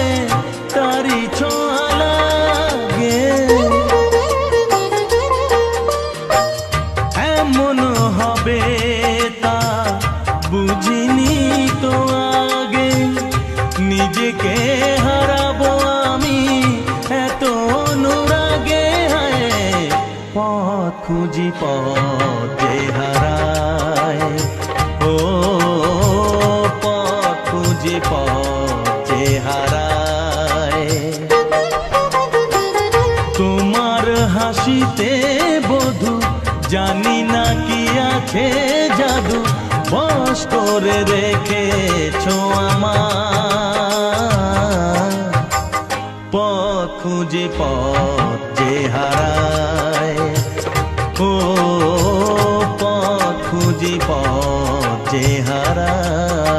তারি ছোঁয়া লাগে এমন হবে তা বুঝিনি তো আগে নিজেকে হারাবো আমি এত অনুরাগে পথ খুঁজি পথে হারায় ও পথ খুঁজি পথে হারায় তোমার হাসিতে বধু জানি না কি আছে জাদু বশ করে রেখেছো আমায় পথ খুঁজি পথে হারায় ও পথ খুঁজি পথে হারায়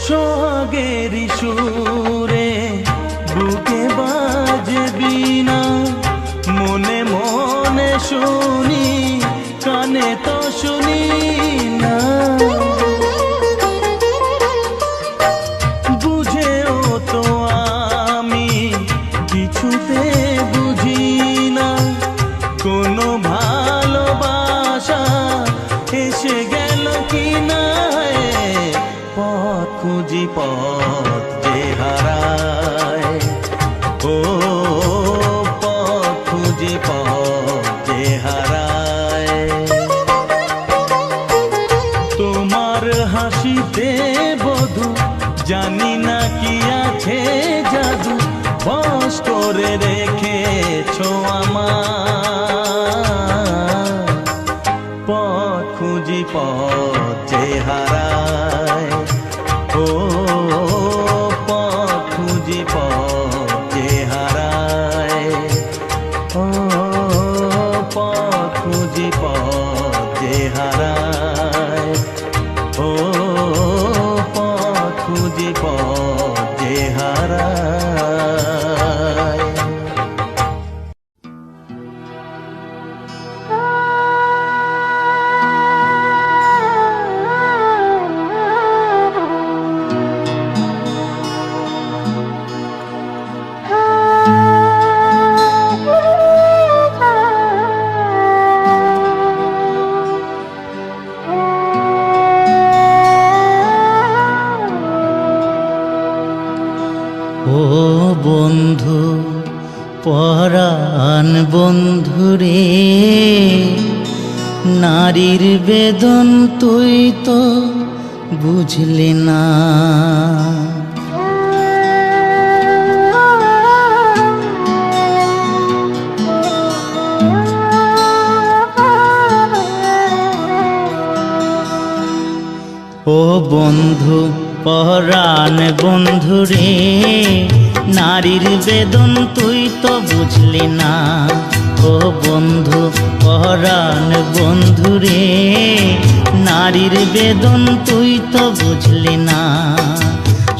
সোহাগেরি সুরে বুকে বাজে বীণা মনে মনে শুনি কানে তো শুনি না বুঝেও তো আমি কিছুতে বুঝি না কোনো ভালোবাসা এসে গেল কি না পথ খুঁজি পথে হারায় ও পথ খুঁজি পথে হারায় তোমার হাসিতে বধু জানি না কি আছে জাদু বশ করে রেখেছো আমায় পথ খুঁজি পথে হারায় ও পথ খুঁজি পথে হারায় ও পথ খুঁজি পথে হারায় ও পথ খুঁজি পথে হারায় বন্ধুরে নারীর বেদন তুই তো বুঝলি না। ও বন্ধু পরাণ বন্ধুরে নারীর বেদন তুই তো বুঝলি না। ও বন্ধু পরাণ বন্ধুরে নারীর বেদন তুই তো বুঝলি না।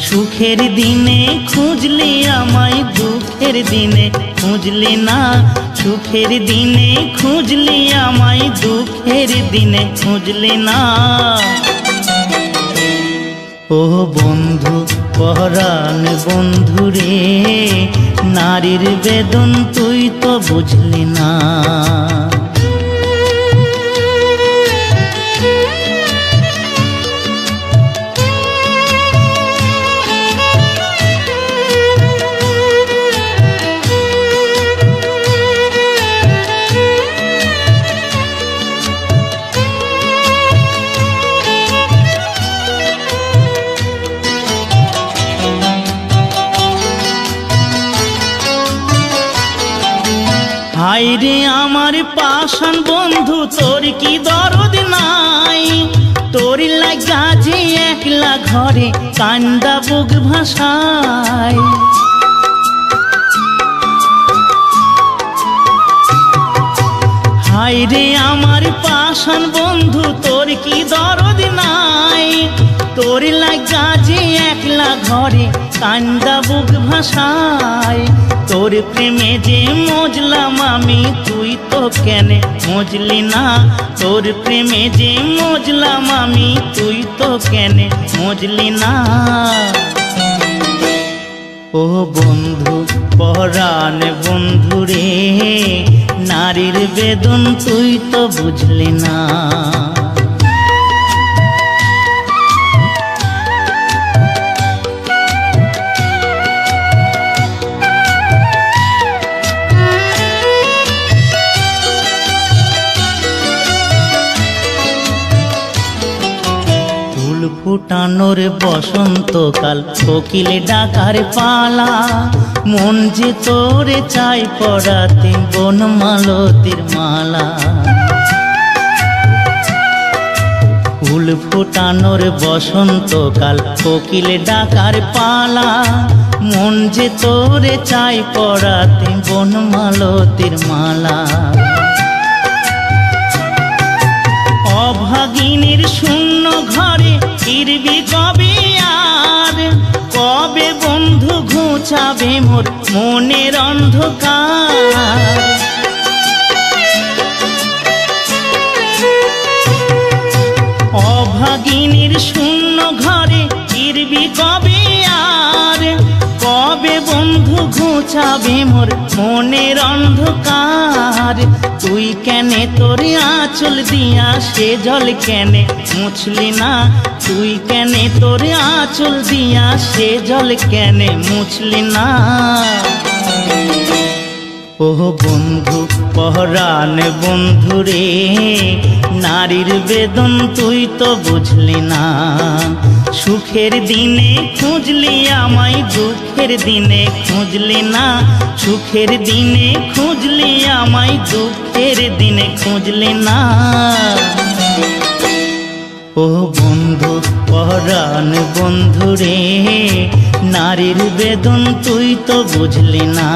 সুখের দিনে খুঁজলি আমায় দুঃখের দিনে খুঁজলি না। সুখের দিনে খুঁজলি আমায় দুঃখের দিনে খুঁজলি না। ও বন্ধু পরাণ বন্ধুরে নারীর বেদন তুই তো বুঝলি না। হায়রে আমার পাষাণ বন্ধু তোর কি দরদ নাই। তোর লাগা যে একলা ঘরে কান্দা বুক ভাষায়। হায়রে আমার পাষাণ বন্ধু তোর কি দরদ নাই। তোর লাগা যে একলা ঘরে কান্দা বুক ভাষায়। তোর প্রেমে যে মজলাম আমি তুই তো কেনে মজলি না। তোর প্রেমে যে মজলাম আমি তুই তো কেনে মজলি না। ও বন্ধু পরাণ বন্ধুরে নারীর বেদন তুই তো বুঝলি না। ফুটানোর বসন্তকাল কোকিলে ডাকার পালা। মন যে তোরে চাই পড়াতে বনমালতির মালা। ফুল ফুটানোর বসন্তকাল কোকিলে ডাকার পালা। মন যে তোরে চাই পড়াতে বনমালতির মালা। অভাগিনীর শূন্য ঘরে ফিরবি কবে আর। কবে বন্ধু ঘুচাবে মোর মনের অন্ধকার। অভাগিনীর শূন্য ঘরে ফিরবি কবে আর। কবে বন্ধু ঘুচাবে মোর মনের অন্ধকার। তুই কেনে তোর আঁচল দিয়া সে জল কেনে মুছলি না। তুই কেনে তোর আঁচল দিয়া সে জল কেনে মুছলি না। ও বন্ধু পরাণ বন্ধুরে নারীর বেদন তুই তো বুঝলি না। সুখের দিনে খুঁজলি আমায় দুঃখের দিনে খুঁজলি না। সুখের দিনে খুঁজলি আমায় দুঃখের দিনে খুঁজলি না। ও বন্ধু পরাণ বন্ধুরে নারীর বেদন তুই তো বুঝলি না।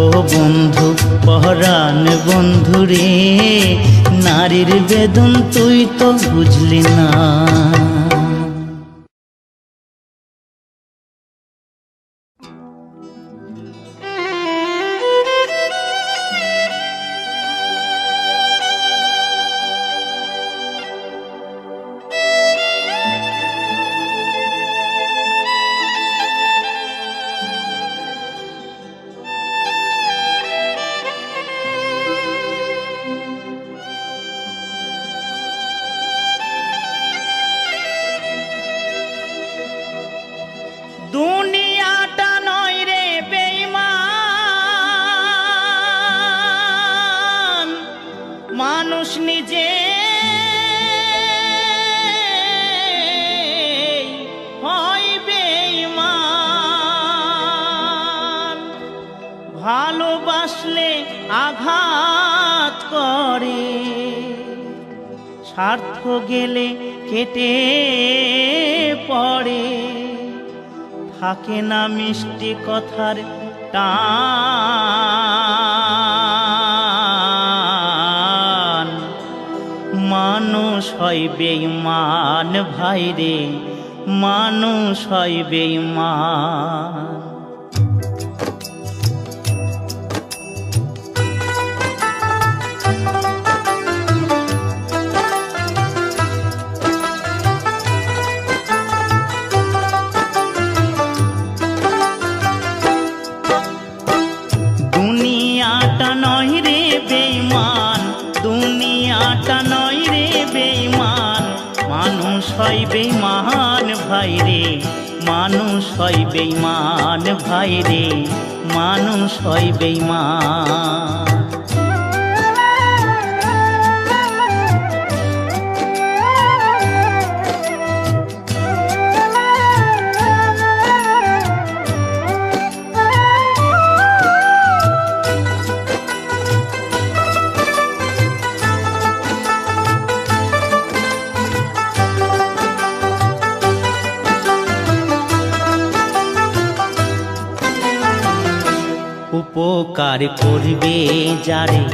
ও বন্ধু পরাণ বন্ধুরে নারীর বেদন তুই তো বুঝলি না। মানুষ নিজে হয় বেঈমান, ভালোবাসলে আঘাত করে, স্বার্থ গেলে কেটে পড়ে, থাকে না মিষ্টি কথার টান। মানুষ হয় বেঈমান ভাইরে, মানুষ হয় বেঈমান। দুনিয়াটা নয় রে বেঈমান, দুনিয়াটা নয় রে বেঈমান, মানুষ হয় বেঈমান ভাইরে, মানুষ হয় বেঈমান ভাইরে, মানুষ হয় বেঈমান। উপকার করবে যারে,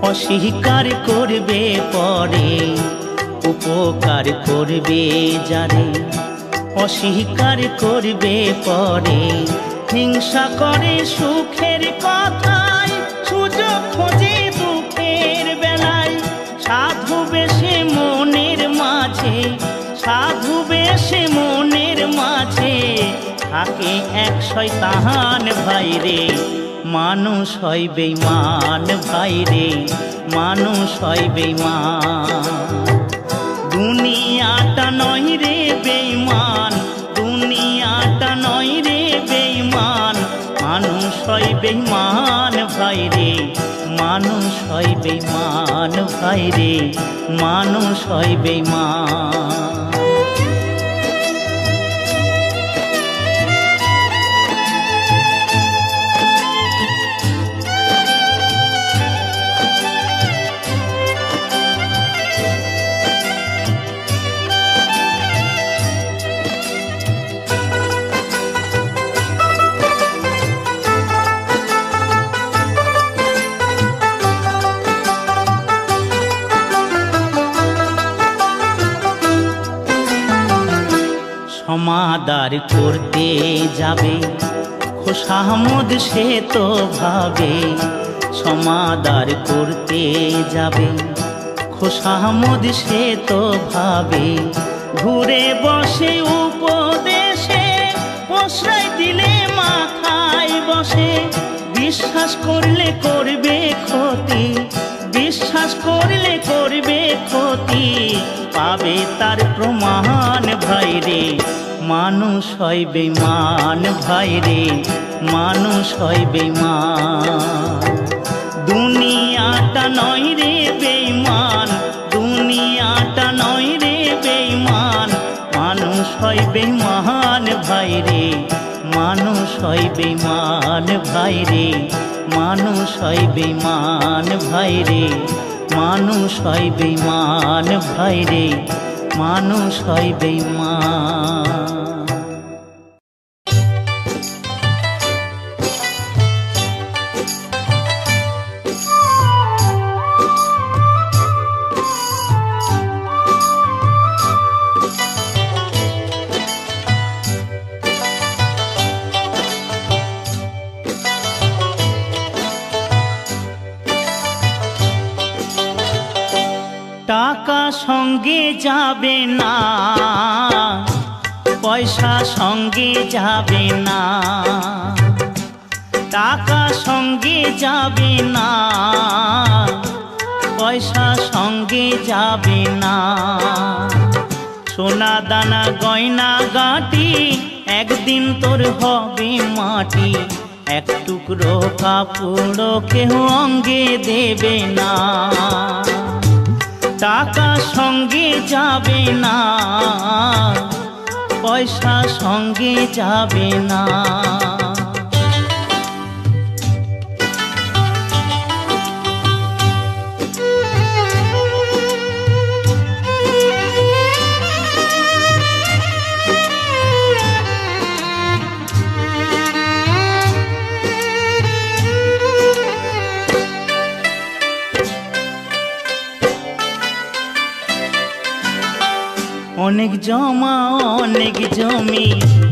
অস্বীকার করবে পরে, উপকার করবে যারে, অস্বীকার করবে পরে, হিংসা করে সুখের কথায়, সুযোগ খোঁজে দুঃখের বেলায়, সাধু বেশে মনের মাঝে, সাধু বেশে মনের মাঝে, থাকে এক শয়তান ভাইরে, মানুষ হয় বেঈমান ভাইরে, মানুষ হয় বেঈমান। দুনিয়াটা নয় রে বেঈমান, দুনিয়াটা নয় রে বেঈমান, মানুষ হয় বেঈমান ভাইরে, মানুষ হয় বেঈমান ভাইরে, মানুষ হয় বেঈমান। সমাদার করতে যাবে খোশামদ সে তো ভাবে, সমাদার করতে যাবে খোশামদ সে তো ভাবে, ঘুরে বসে উপদেশে প্রশ্রয় দিলে মাথায় বসে, বিশ্বাস করলে করবে ক্ষতি, বিশ্বাস করলে করবে ক্ষতি, পাবে তার প্রমাণ ভাইরে, মানুষ হয় বেঈমান ভাইরে, মানুষ হয় বেঈমান। দুনিয়াটা নয় রে বেঈমান, দুনিয়াটা নয় রে বেঈমান, মানুষ হয় বেঈমান ভাইরে, মানুষ হয় বেঈমান ভাইরে, মানুষ হয় বেঈমান ভাইরে, মানুষ হয় বেঈমান ভাইরে, মানুষ হয় বেঈমান। টাকা সঙ্গে যাবে না, পয়সা সঙ্গে যাবে না, টাকা সঙ্গে যাবে না, পয়সা সঙ্গে যাবে না, সোনা দানা গয়না গাঁটি একদিন তোর হবে মাটি, এক টুকরো কাপড় কেউ অঙ্গে দেবে না। টাকা সঙ্গে যাবে না, পয়সা সঙ্গে যাবে না। অনেক জমা অনেক জমি,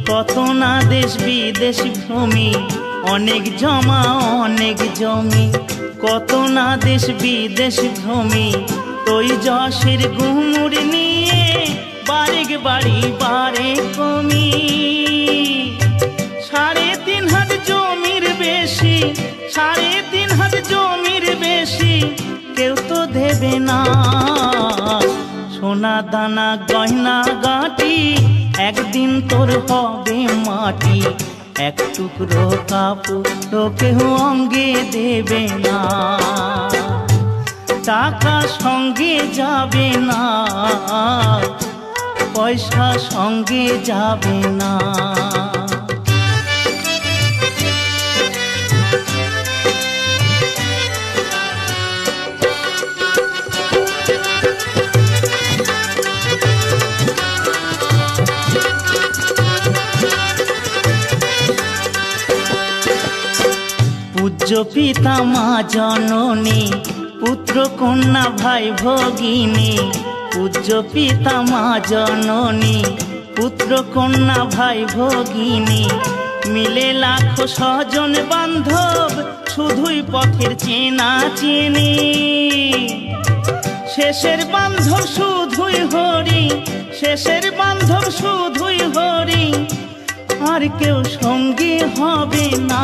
কত না দেশ বিদেশ ভ্রমি। অনেক জমা অনেক জমি, কত না দেশ বিদেশ ভ্রমি। তুই যশের গুমুর নিয়ে বারেক বাড়ি বারে কমি। 3.5 হাত জমির বেশি, 3.5 হাত জমির বেশি কেউ তো দেবে না। সোনা দানা গয়না গাটি একদিন তোর হবে মাটি। এক টুকরো কাপড় কেউ অঙ্গে দেবে না। টাকা সঙ্গে যাবে না, পয়সা সঙ্গে যাবে না। পূজ্য পিতা মা জননী, পুত্র কন্যা ভাই ভগিনী। পূজ্য পিতা মা জননী, পুত্র কন্যা ভাই ভগিনী। মিলে লাখো স্বজন বান্ধব, শুধুই পথের চেনা চেনি। শেষের বান্ধব শুধুই হরি, শেষের বান্ধব শুধুই হরি। আর কেউ সঙ্গে হবে না।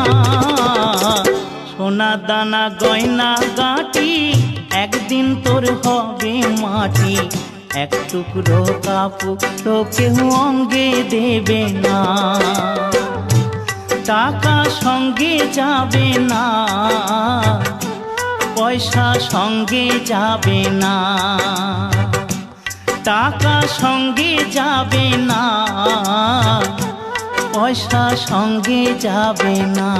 সোনা দানা গয়না গাটি একদিন তোর হবে মাটি। এক টুকরো কাপড় কেউ অঙ্গে দেবে না। টাকা সঙ্গে যাবে না, পয়সা সঙ্গে যাবে না। টাকা সঙ্গে যাবে না, পয়সা সঙ্গে যাবে না।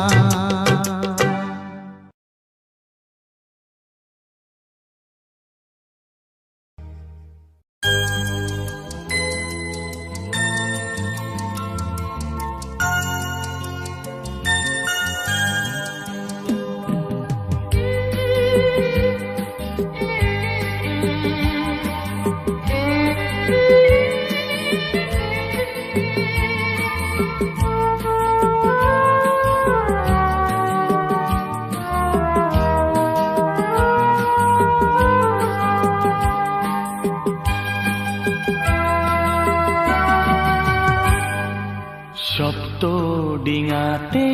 ডিঙাতে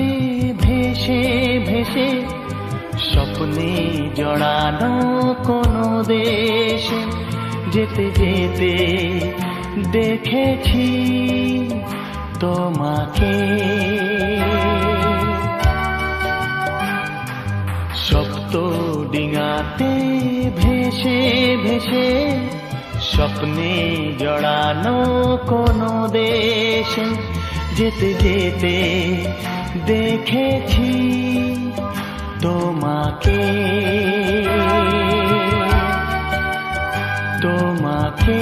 ভেসে ভেসে স্বপ্নে জড়ানো কোনো দেশে যেতে যেতে দেখেছি তোমাকে। সপ্ত ডিঙাতে ভেসে ভেসে স্বপ্নে জড়ানো কোনো দেশে যেতে যেতে দেখেছি তোমাকে, তোমাকে।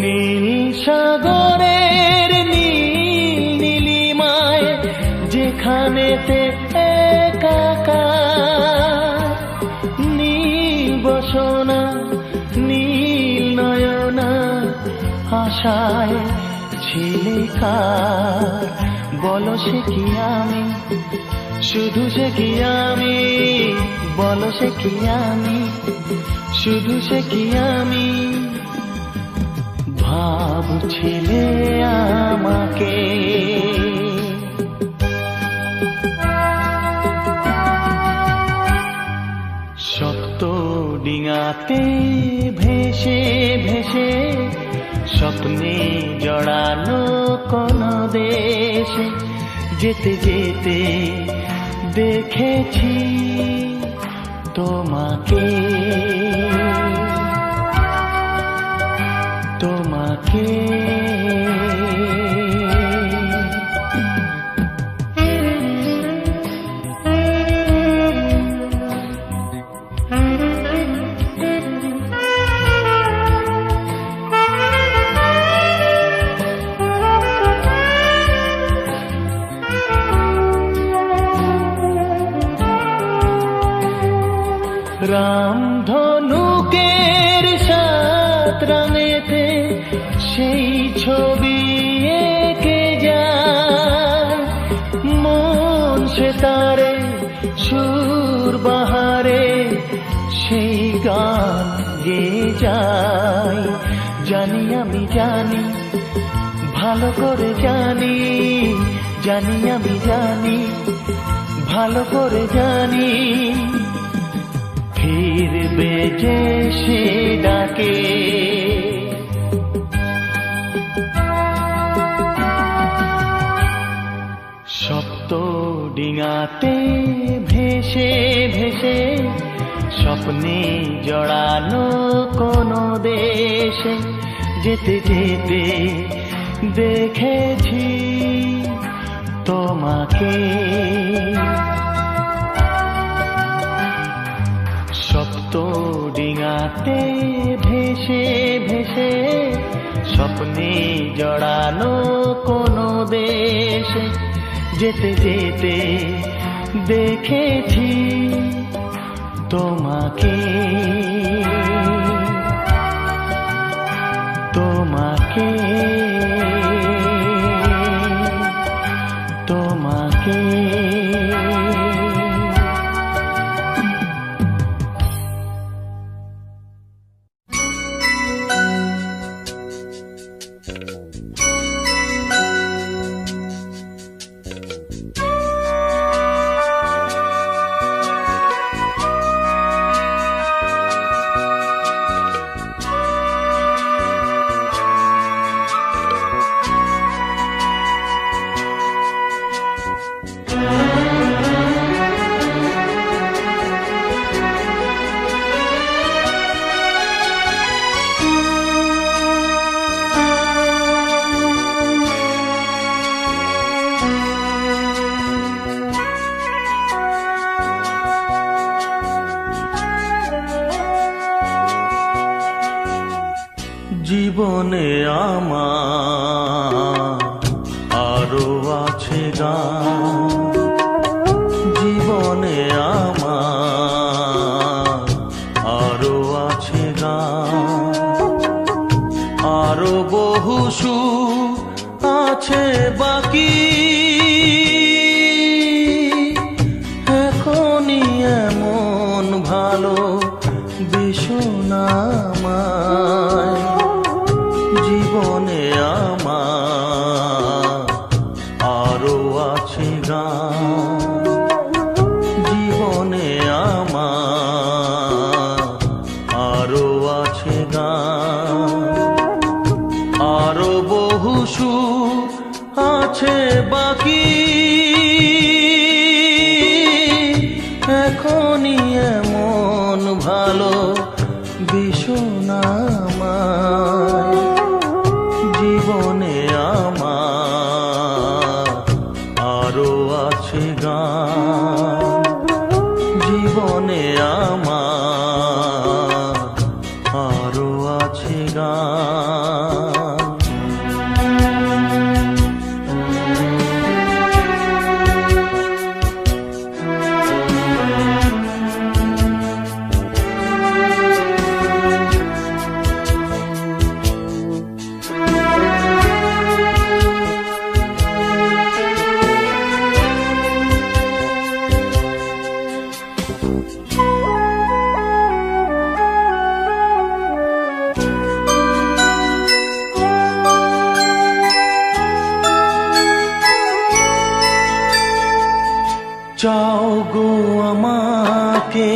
নীল সাগরের নীল নীলিমায় যেখানেতে একাকার, নীল বসনা নীল নয়না আশায় ছিলিকার। বলো সে কি আমি শুধু সে কি আমি, বলো সে কি আমি, শুধু সে কি আমি, ভাবছিলে আমাকে। সপ্ত ডিঙাতে ভেসে ভেসে স্বপ্নে জড়ানো কোন দেশে, যেতে যেতে দেখেছি তোমাকে, তোমাকে। রামধনুকের সাত রঙেতে সেই ছবি এঁকে যায়, মন সে তারে সুর বাহারে সেই গান গেয়ে যায়। জানি আমি জানি, ভালো করে জানি, জানি আমি জানি, ভালো করে জানি, ফিরবে যে সে ডাকে। সপ্ত ডিঙাতে ভেসে ভেসে স্বপ্নে জড়ানো কোন দেশে, যেতে যেতে দেখেছি তোমাকে। সপ্ত ডিঙাতে ভেসে ভেসে স্বপ্নে জড়ানো কোন দেশে, যেতে যেতে দেখেছি তোমাকে, তোমাকে, তোমাকে। জীবনে আমার আরো আছে গান, জীবনে আমার আরো আছে গান, আরো বহু সুর আছে বাকি, এখনই এমন ভালো বেসনা আমায়। জীবনে আমার আরো আছে গান, জীবনে আমার আরো আছে গান, আরো বহু সুর আছে বাকি, এখনই এমন ভালো বেসনা আমায়। জীবনে আমার আরো আছে গান, জীবনে আমার আরো আছে গান। গো আমাকে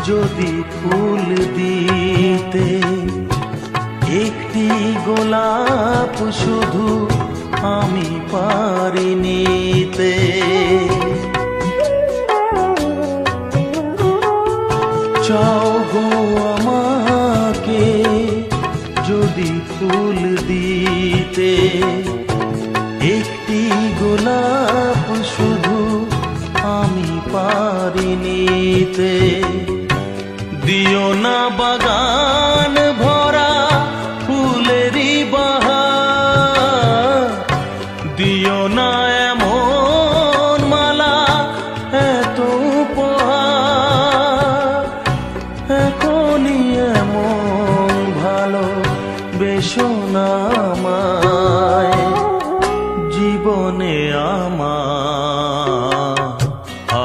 যদি ফুল দিতে, একটি গোলাপ শুধু আমি পারি নিতে। চাও গো আমাকে যদি ফুল দিতে, একটি গোলাপ শুধু আমি পারি নিতে। দিও না বাগান ভরা ফুলেরই বাহার, দিও না এমন মালা এত উপহার। এখনই এমন ভালো বেশো না আমায়, জীবনে আমার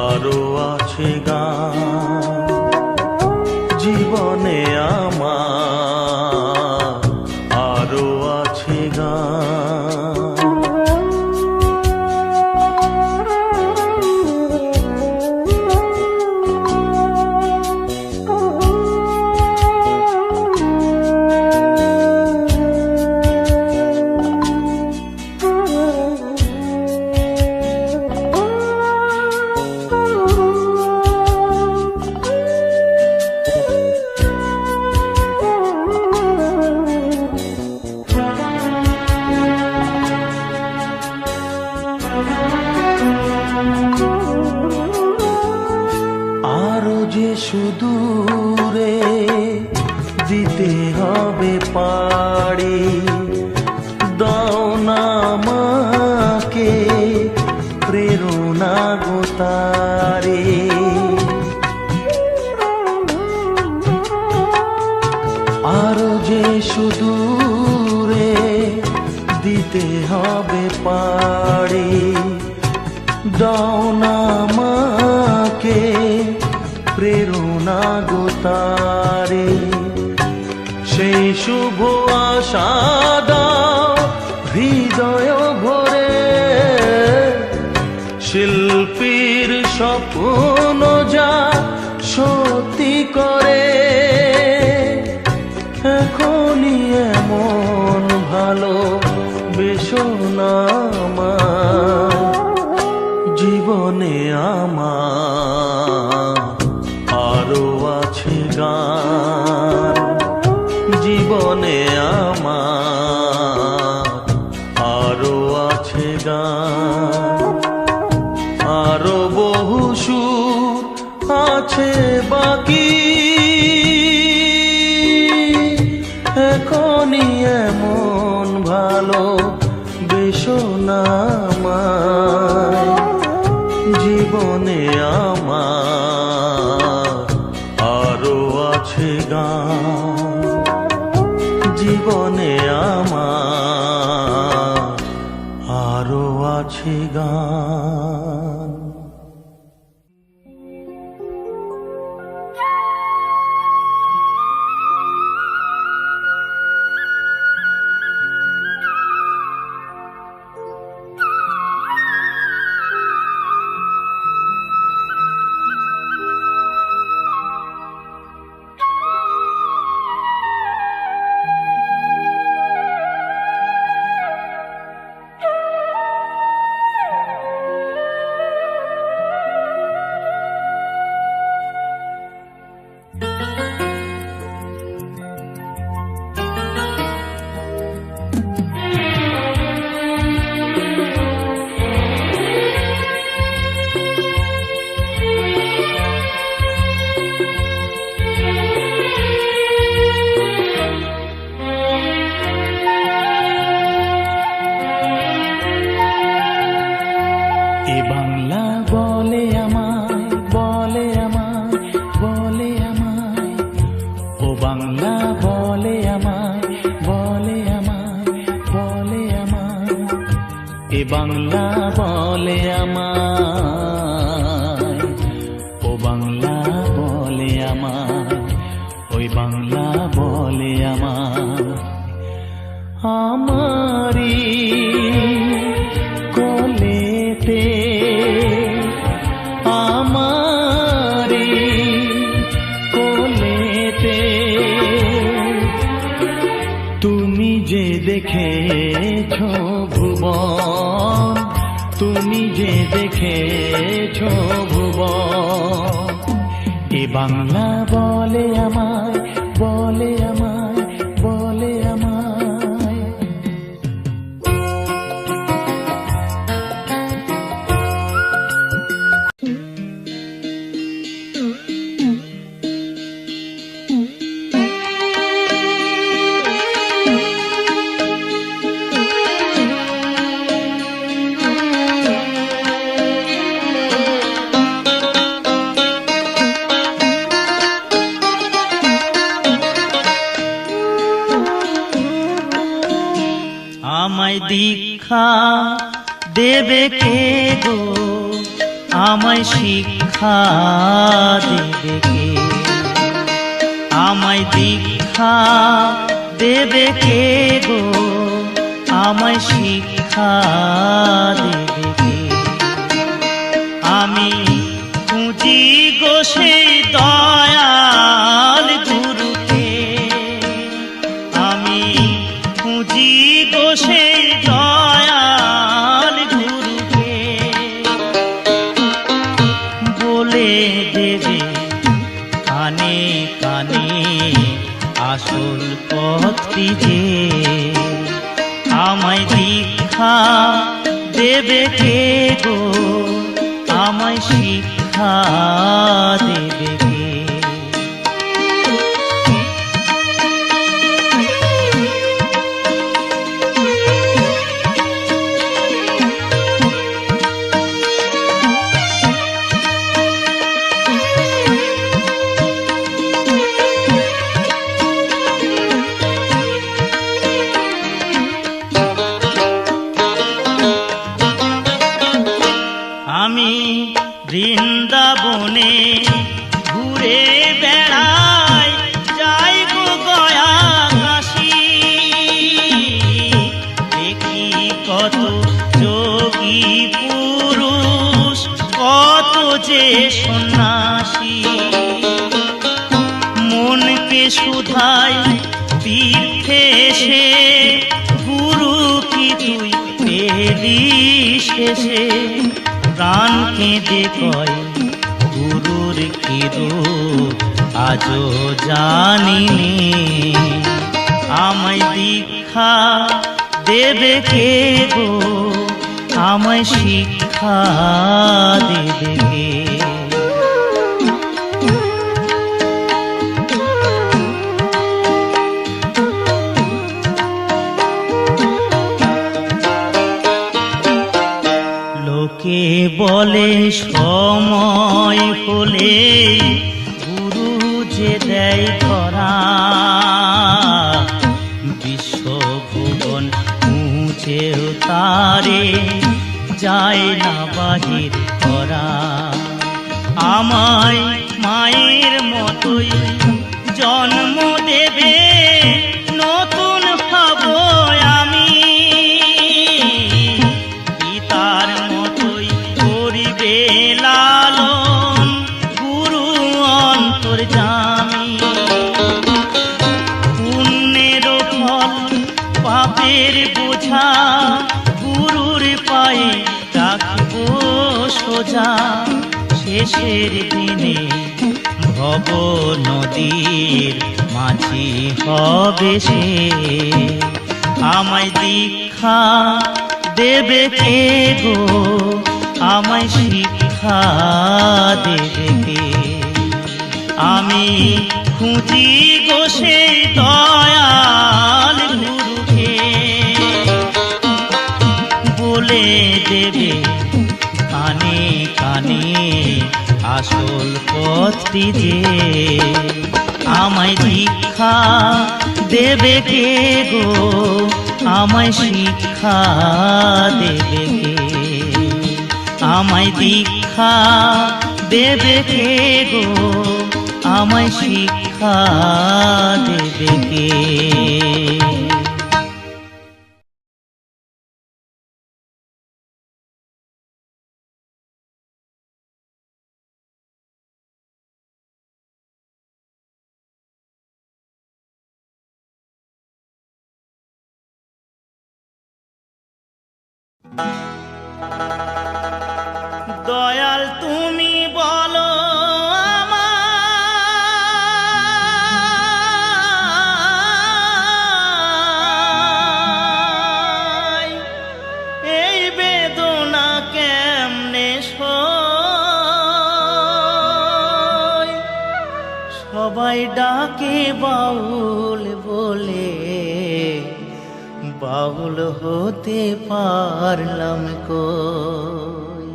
আরো আছে গান, জীবনে আমার আরো আছে গান। আরো যে সুদূরে দিতে হবে পাড়ি, দাও না আমাকে প্রেরণা গো তারে। আরো যে সুদূরে দিতে হবে পাড়ি, দাও না আমাকে প্রেরণা গো তারে। সেই শুভ আশা দাও হৃদয় ভরে, শিল্পীর স্বপ্ন যা সত্যি করে। এখনই এমন ভালো বেশো না আমায়, জীবনে আমার আরো আছে গান, জীবনে আমার আরো আছে গান। আরো বহু সুর আছে বাকি, এখনই এমন ভালো বেশো না আমায়, জীবনে আমার আরো আছে গান, জীবনে আমার আরো আছে গান। এ বাংলা বলে আমায়, ও বাংলা বলে আমায়, ওই বাংলা বলে আমায়, আমারি কোলেতে দেখেছো ভুবন, তুমি যে দেখেছো ভুবন, এ বাংলা বলে আমায়, বলে আমায়, বলে আমায়। আমায় দীক্ষা দেবে কে গো, আমায় শিক্ষা দেবে কে? আমায় দীক্ষা দেবে কে গো, আমায় শিক্ষা দেবে কে? আমি খুঁজি গো সেই দয়াল গুরুকে, আমি খুঁজি গো সেই দয়াল গুরুকে, বলে দেবে কানে কানে আসল পথটি যে। আমায় দীক্ষা দেবে কে গো, আমায় শিক্ষা দেবে কে? আমি বৃন্দাবনে ঘুরে বেড়াই, যাই গো গয়া কাশী, দেখি কত যোগী পুরুষ, কত যে সন্ন্যাসী, মনকে শুধাই তীর্থে এসে, গুরু কি তুই পেলি শেষে? প্রাণ কেঁদে কয় গুরুর কি রূপ আজও জানিনি। আমায় দীক্ষা দেবে কে গো, আমায় শিক্ষা দেবে কে? লোকে বলে সময় হলে গুরু যে দেয় ধরা, বিশ্বভুবন মুছেও তারে যায় না বাহির করা। আমায় মায়ের মতোই জন্ম দেবে, নতুন হব আমি, পিতার মতোই করিবে লালন গুরু অন্তর্যামী। পুণ্যের ফল পাপের বোঝা, গুরুর পায়ে রাখব সোজা, শেষের দিনে ভব নদীর মাঝি হবে সে। আমায় দীক্ষা দেবে কে গো, আমায় শিক্ষা দেবে কে? আমি খুঁজি গো সেই দয়াল গুরুকে, বলে দেবে কানে কানে আসল পথটি যে। আমায় দীক্ষা দেবে কে গো, আমায় শিক্ষা দেবে কে? আমায় দীক্ষা দেবে কে গো, আমায় শিক্ষা দেবে কে? দয়াল তুমি বলো আমায়, এই বেদনা কেমনে সই। সবাই ডাকে বাউল বলে, বাউল হতে পারলাম কই।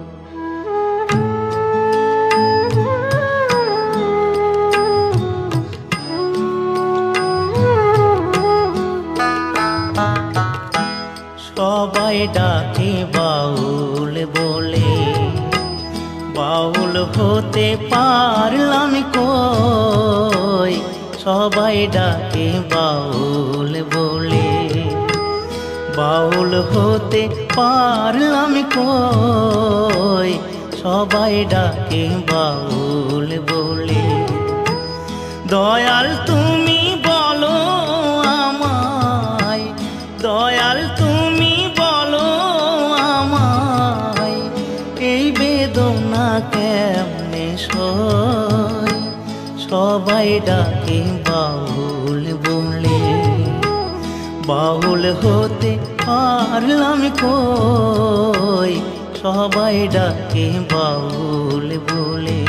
সবাই ডাকে বাউল বলে, বাউল হতে পারলাম কই। সবাই ডাকে বাউল বলে, বাউল হতে পারলাম কই। সবাই ডাকে বাউল বলে। দয়াল তুমি বলো আমায়, দয়াল তুমি বলো আমায়, এই বেদনা কেমনে সই। সবাই ডাকে বাউল বলে, বাউল হতে পারলাম কই। সবাই ডাকে বাউল বলে।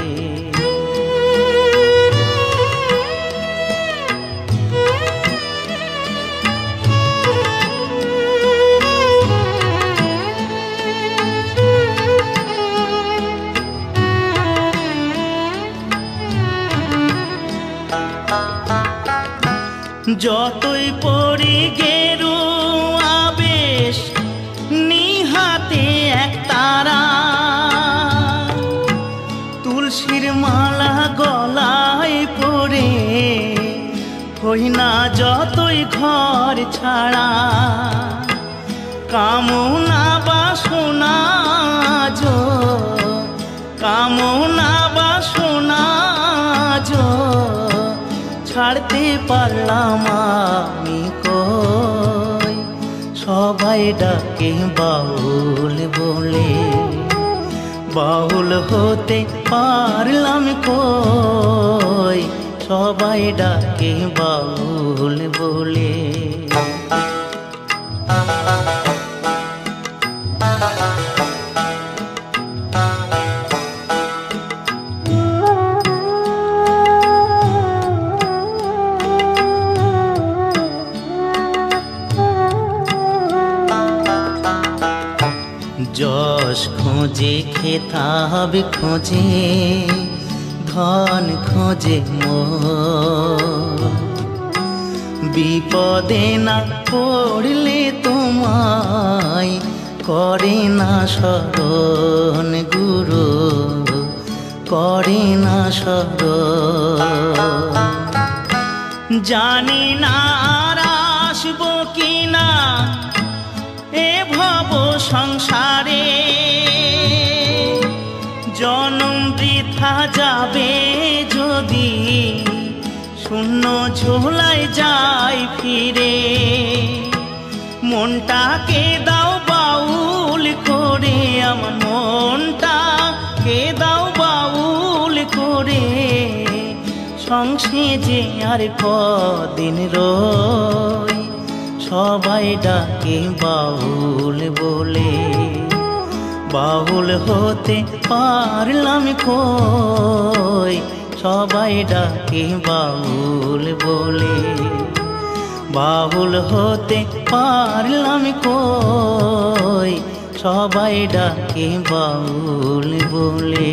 যতই পড়ি গেরুয়া বেশ, নিহাতে এক তারা, তুলসীর মালা গলায় পরে, হই না যতই ঘর ছাড়া। কামনা বাসনা যো, কামনা বাসনা যো, ছাড়তে পারলাম আমি কই। সবাই ডাকে বাউল বলে, বাউল হতে পারলাম কই। সবাই ডাকে বাউল বলে। যশ খোঁজে খেতাব খোঁজে, ধন খোঁজে মোর। বিপদে না পড়লে তোমায় করে না শরণ গুরু, করে না শরণ। জানি না আর আসবো কিনা এ ভব সংসারে, জনম বৃথা যাবে যদি শূন্য ঝোলায় যাই ফিরে। মনটাকে দাও বাউল করে, আমার মনটাকে দাও বাউল করে। সংসেজে আর কদিন রই। সবাই ডাকে বাউল বলে, বাউল হতে পারলাম কই। সবাই ডাকে বাউল বলে, বাউল হতে পারলাম কই। সবাই ডাকে বাউল বলে।